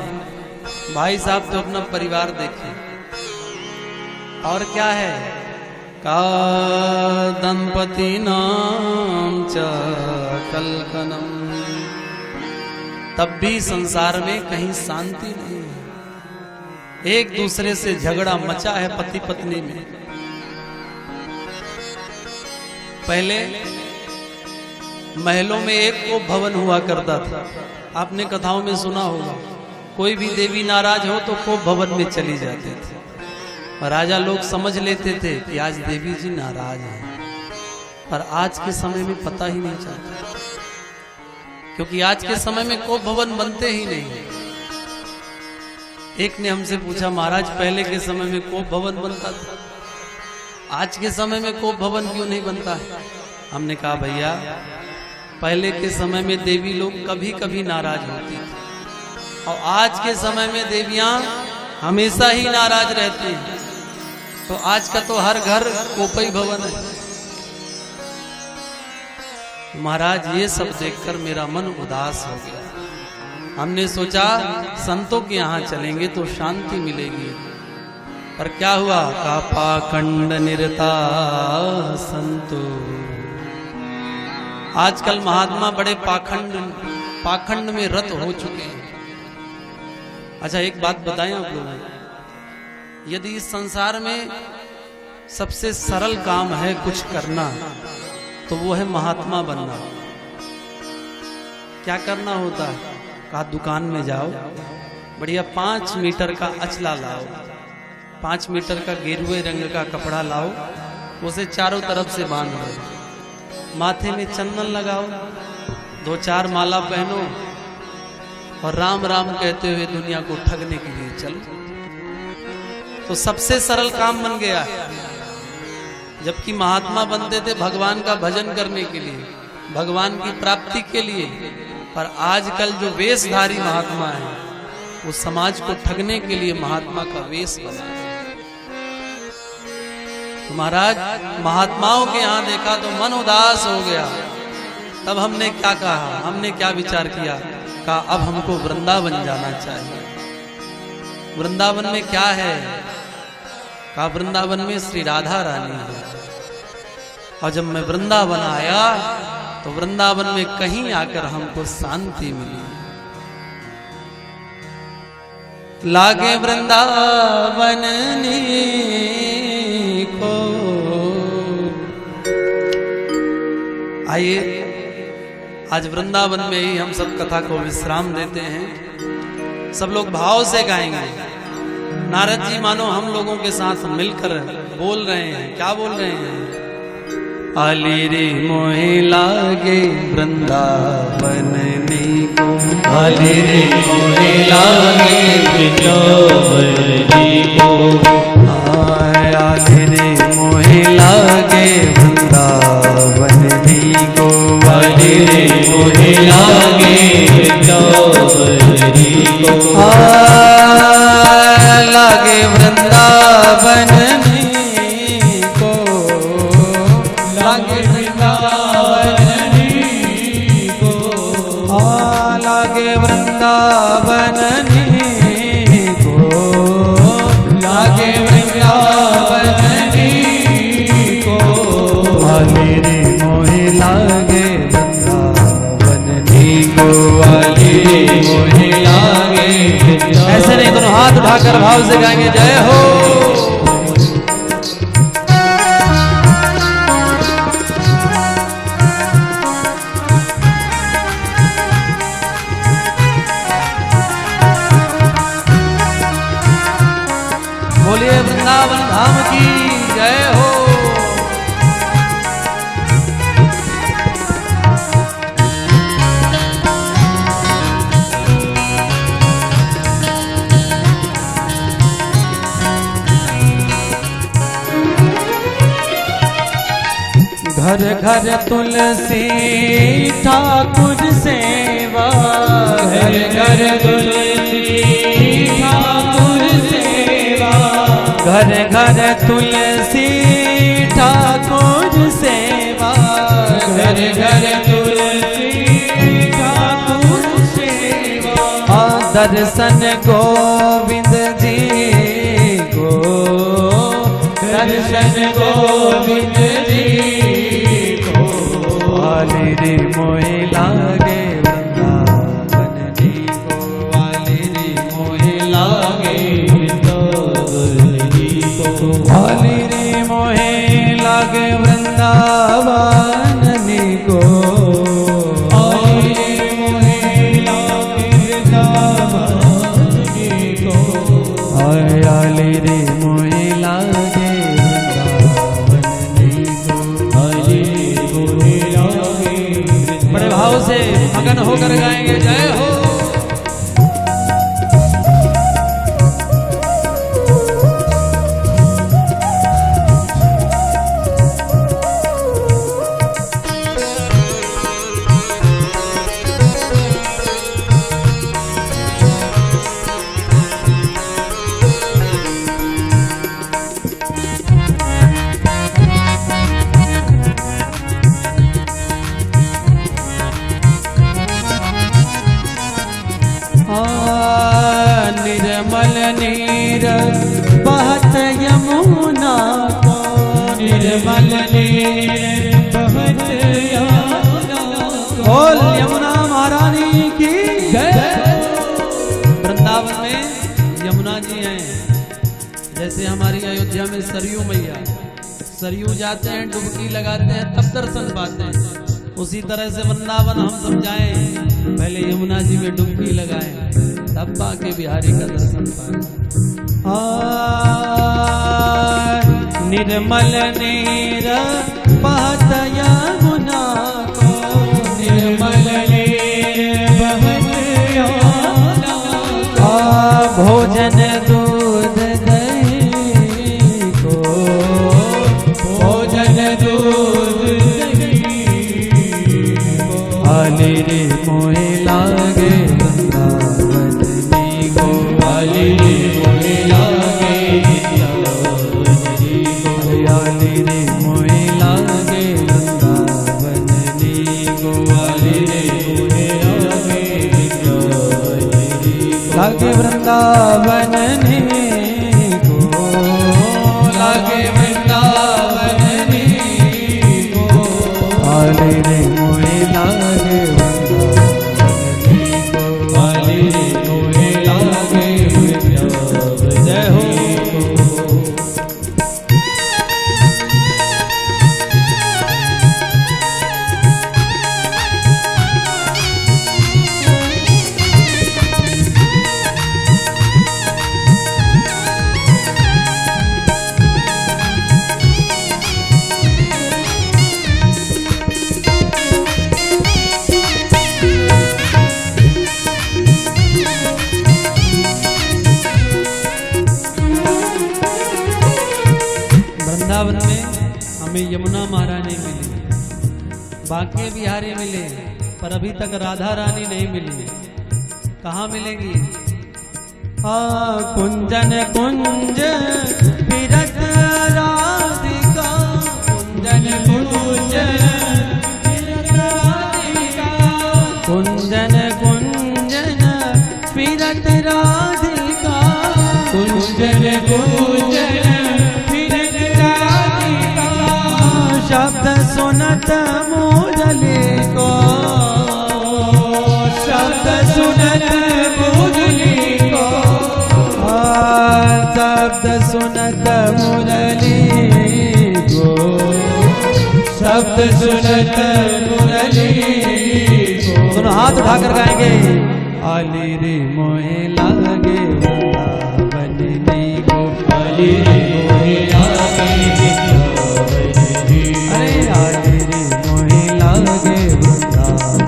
भाई साहब तो अपना परिवार देखें। और क्या है, का दंपति नाम च कलकनम, तब भी संसार में कहीं शांति नहीं है। एक दूसरे से झगड़ा मचा है पति पत्नी में। पहले महलों में एक को भवन हुआ करता था, आपने कथाओं में सुना होगा। कोई भी देवी नाराज हो तो को भवन में चली जाती थी। राजा लोग समझ लेते थे कि आज देवी जी नाराज हैं, पर आज के समय में पता ही नहीं चलता, क्योंकि आज के समय में को भवन बनते ही नहीं। एक ने हमसे पूछा, महाराज पहले के समय में को भवन बनता था, आज के समय में को भवन क्यों नहीं बनता है? हमने कहा भैया पहले के समय में देवी लोग कभी कभी नाराज होती थी और आज के समय में देवियां हमेशा ही नाराज रहती हैं। तो आज का तो हर घर कोपई भवन है। महाराज ये सब देखकर मेरा मन उदास हो गया। हमने सोचा संतों के यहाँ चलेंगे तो शांति मिलेगी, पर क्या हुआ, का पाखंड निरता संतो। आजकल महात्मा बड़े पाखंड में रत हो चुके हैं। अच्छा एक बात बताएं आप लोगों, यदि इस संसार में सबसे सरल काम है कुछ करना तो वो है महात्मा बनना। क्या करना होता है, कहा दुकान में जाओ, बढ़िया 5 मीटर का अचला लाओ, 5 मीटर का गेरुए रंग का कपड़ा लाओ, उसे चारों तरफ से बांध लो, माथे में चंदन लगाओ, 2-4 माला पहनो और राम राम कहते हुए दुनिया को ठगने के लिए चलो। तो सबसे सरल काम बन गया है। जबकि महात्मा बनते थे भगवान का भजन करने के लिए, भगवान की प्राप्ति के लिए, पर आजकल जो वेशधारी महात्मा है वो समाज को ठगने के लिए महात्मा का वेश बना है। तो महाराज महात्माओं के यहाँ देखा तो मन उदास हो गया। तब हमने क्या कहा, हमने क्या विचार किया, कहा अब हमको वृंदावन जाना चाहिए। वृंदावन में क्या है, कहा वृंदावन में श्री राधा रानी है। और जब मैं वृंदावन आया तो वृंदावन में कहीं आकर हमको शांति मिली। लागे वृंदावन को। आइए आज वृंदावन में ही हम सब कथा को विश्राम देते हैं। सब लोग भाव से गाएंगे। नारद जी मानो हम लोगों के साथ मिलकर बोल रहे हैं। क्या बोल रहे हैं? आली रे मोहे लागे वृंदावन को, आली रे मोहे लागे वृंदावन को, आली रे मोहे लागे वृंदावन को, आली रे मोहे लागे वृंदावन को, लागे वृंदावन को, लागे वृंदावन को, लागे वृंदावन को, लागे वृंदावन को, आली रे मोहे लागे वृंदावन को, आली रे मोहे लागे। ऐसे नहीं, दोनों हाथ उठाकर भाव से गाएंगे जय हो। बोलिए वृंदावन धाम की जय हो। घर घर तुलसी ठाकुर सेवा, घर घर तुलसी ठाकुर सेवा, घर घर तुलसी ठाकुर सेवा, घर घर तुलसी ठाकुर सेवा, दर्शन गोविंद जी को, दर्शन गोविंद जी को, आली रे मोहे लागे वृंदावन को, आली रे मोहे लागे वृंदावन को, आली रे मोहे लागे वृंदावन को, आली रे मोहे लागे वृंदावन को, आली रे मोहे लागे वृंदावन को, आली रे मोहे लागे। बड़े भाव से मगन होकर गाएंगे जय हो। निर्मल नीर बहत यमुना को, निर्मल नीर बहत यमुना को, बोल यमुना महारानी की जय। वृंदावन में यमुना जी हैं। जैसे हमारी अयोध्या में सरयू मैया, सरयू जाते हैं डुबकी लगाते हैं तब दर्शन पाते हैं। उसी तरह से वृंदावन हम सब जाएं, पहले यमुना जी में डुबकी लगाएं तब बाके बिहारी का दर्शन पाएं। निर्मल नीर बहत यमुना को, निर्मल नीर बहत यमुना को, भोजन दूध दही को, भोजन दूध दही को, आली रे मोहे लागे वृंदावन को, आली रे मोहे लागे वृंदावन को, आली रे मोहे लागे वृंदावन को, आली रे मोहे लागे वृंदावन को, लागे वृंदावन को, लागे वृंदावन को, आली रे मोहे लागे वृंदावन को, आली रे मोहे लागे वृंदावन हमें यमुना महारानी मिली, बांके बिहारी मिले, पर अभी तक राधा रानी नहीं मिली। कहाँ मिलेंगी? कुंजन कुंज विरत राधिका, कुंजन कुंज विरत राधिका, कुंजन कुंजन विरत राधिका, कुंजन कुंजन विरत राधिका, शब्द सुनत मुरली को, शब्द सुनत मुरली को, शब्द सुनत मुरली को, शब्द सुनत मुरली को। दोनों हाथ उठाकर गाएंगे। आली रे मोहे लागे वृंदावन नी को, आली रे मोहे लागे अरे आली रे मोहे लागे वृंदावन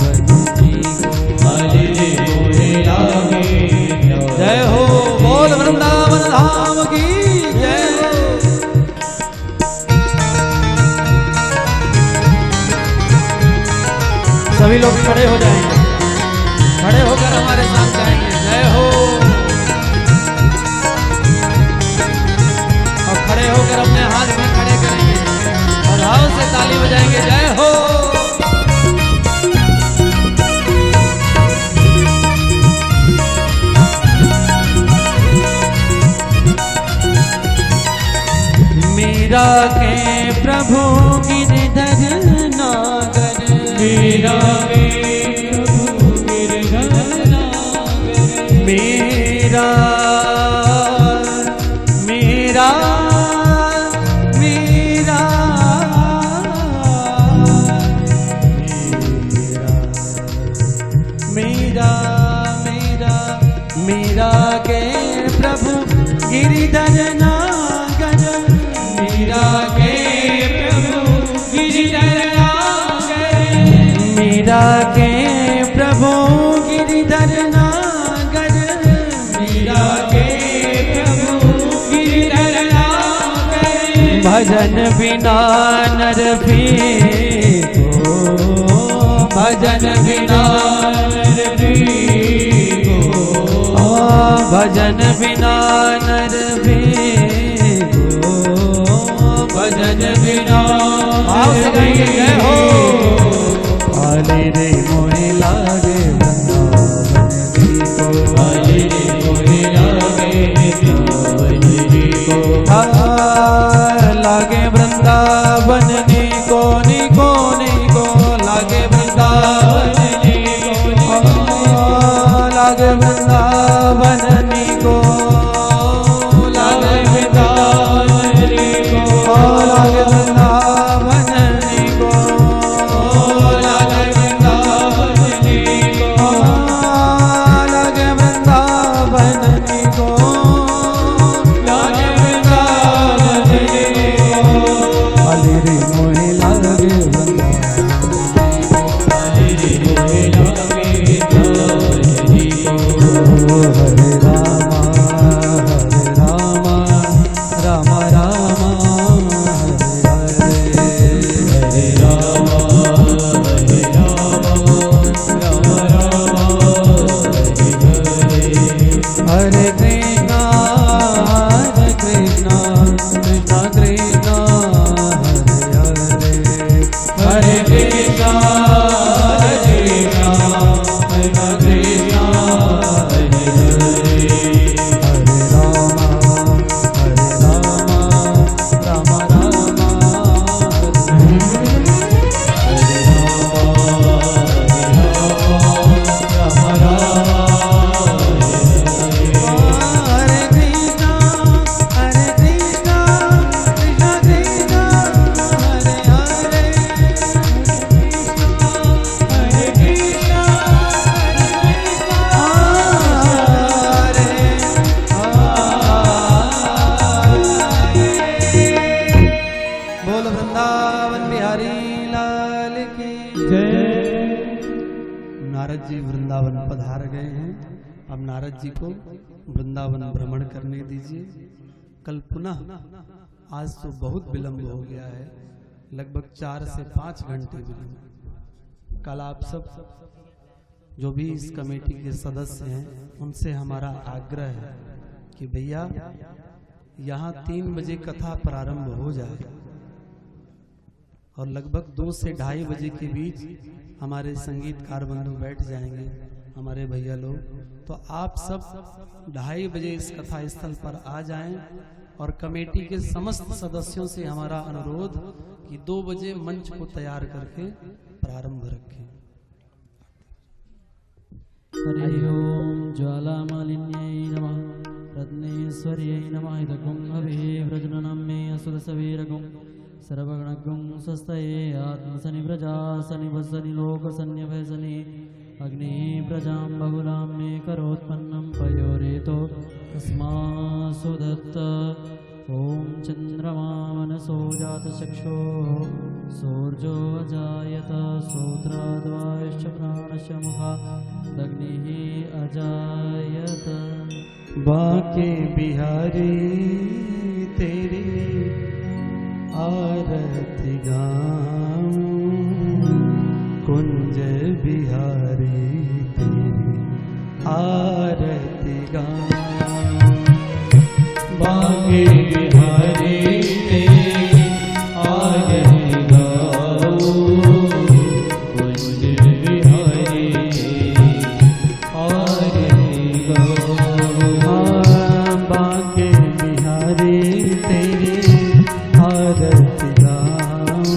नी को, आली रे मोहे लागे। जय हो बोल वृंदावन धाम की जय हो। सभी लोग खड़े हो जाएंगे, खड़े होकर हमारे साथ गाएंगे जय हो, और खड़े होकर अपने हाथ में खड़े करेंगे और भाव से ताली बजाएंगे जय हो। मीरा के प्रभु गिरधर नागर, मीरा के प्रभु गिरधर नागर, मीरा मीरा मीरा मीरा मीरा मीरा के प्रभु गिरधर नागर, मीरा के प्रभु गिरधर नागर, मीरा के प्रभु गिरधर नागर, मीरा के प्रभु गिरधर नागर, भजन बिना नर को, भजन बिना नर को, भजन बिना नर को, भजन बिना आओ से गाएंगे जय हो। आली रे मोहे लागे वृंदावन नी को, आली रे मोहे लागे वृंदावन नी को, लागे वृंदावन नी को, नी को नी को लागे वृंदावन नी को, लागे वृंदावन नी को, लागे वृंदावन नी को, लागे वृंदावन नी को, लागे वृंदावन नी को, लागे वृंदावन नी को, लागे वृंदावन नी को। आली रे मोहे लागे आली रे मोहे लागे वृंदावन नी को, हरे राम राम राम हरे हरे, हरे राम राम हरे हरे, हरे कृष्णा कृष्णा कृष्णा कृष्णा हरे हरे, हरे कृष्णा कृष्णा कृष्णा हरे हरे, हरे राम राम राम हरे हरे कृष्णा कृष्णा कृष्णा कृष्णा हरे हरे, हरे कृष्णा बोल वृंदावन बिहारी लाल की जय। नारद जी वृंदावन पधार गए हैं। अब नारद जी को वृंदावन भ्रमण करने दीजिए। कल पुनः, आज तो बहुत विलंब हो गया है, लगभग 4 से 5 घंटे बिताए। कल आप सब जो भी इस कमेटी के सदस्य हैं उनसे हमारा आग्रह है कि भैया यहाँ 3 बजे कथा प्रारंभ हो जाए और लगभग 2 से 2:30 बजे के बीच हमारे संगीतकार बंधु बैठ जाएंगे, हमारे भैया लोग। तो आप सब 2:30 बजे इस कथा स्थल पर आ जाएं और कमेटी के समस्त सदस्यों से हमारा अनुरोध कि 2 बजे मंच को तैयार करके प्रारंभ रखें। हरि ओम ज्वालामालिन्यै नमः रत्नेश्वर्यै नमः इदगुं हवे व्रजननं मे असुरसवीरगुं सर्वगणगुं स्वस्तये आत्मसनिव्रजासनि वसनि लोकसन्निभसनि अग्नि प्रजां बहुलां मे करोत्पन्नं पयोरेतो तस्मात्सु दत्त। ॐ चन्द्रमा मनसो जातचक्षो सूर्यो अजायत श्रोत्राद्वायुश्च प्राणश्च मुखादग्निः अजायत। बाके बिहारी तेरी आरती गाऊं, कुंज बिहारी तेरी आरती गाऊं। बाके बिहारी तेरी आरती गाऊं, कुंज बिहारी तेरी आरती गाऊं। बाके बिहारी तेरी आरती गाऊं,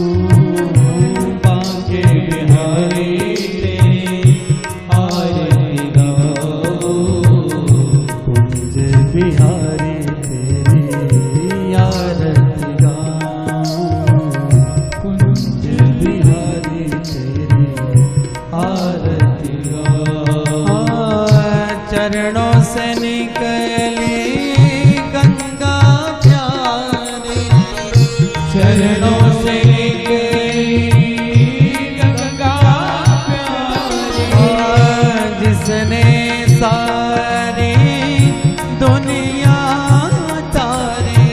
बाके बिहारी तेरी आरती गाऊं, कुंज बिहारी तेरी आरती गाऊं, कुंज बिहारी तेरी आरती गाऊं। चरणों से निकली गंगा प्यारी, चरणों से निकली गंगा प्यारी, जिसने सारी दुनिया तारी,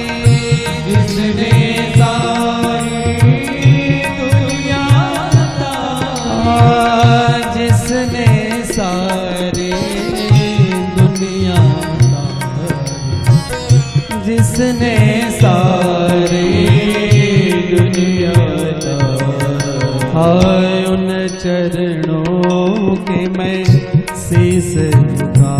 जिसने सारी दुनिया तारी, जिसने सारी दुनिया तारी, जिसने सारी दुनिया तारी। उन चरणों के मैं शीश झुका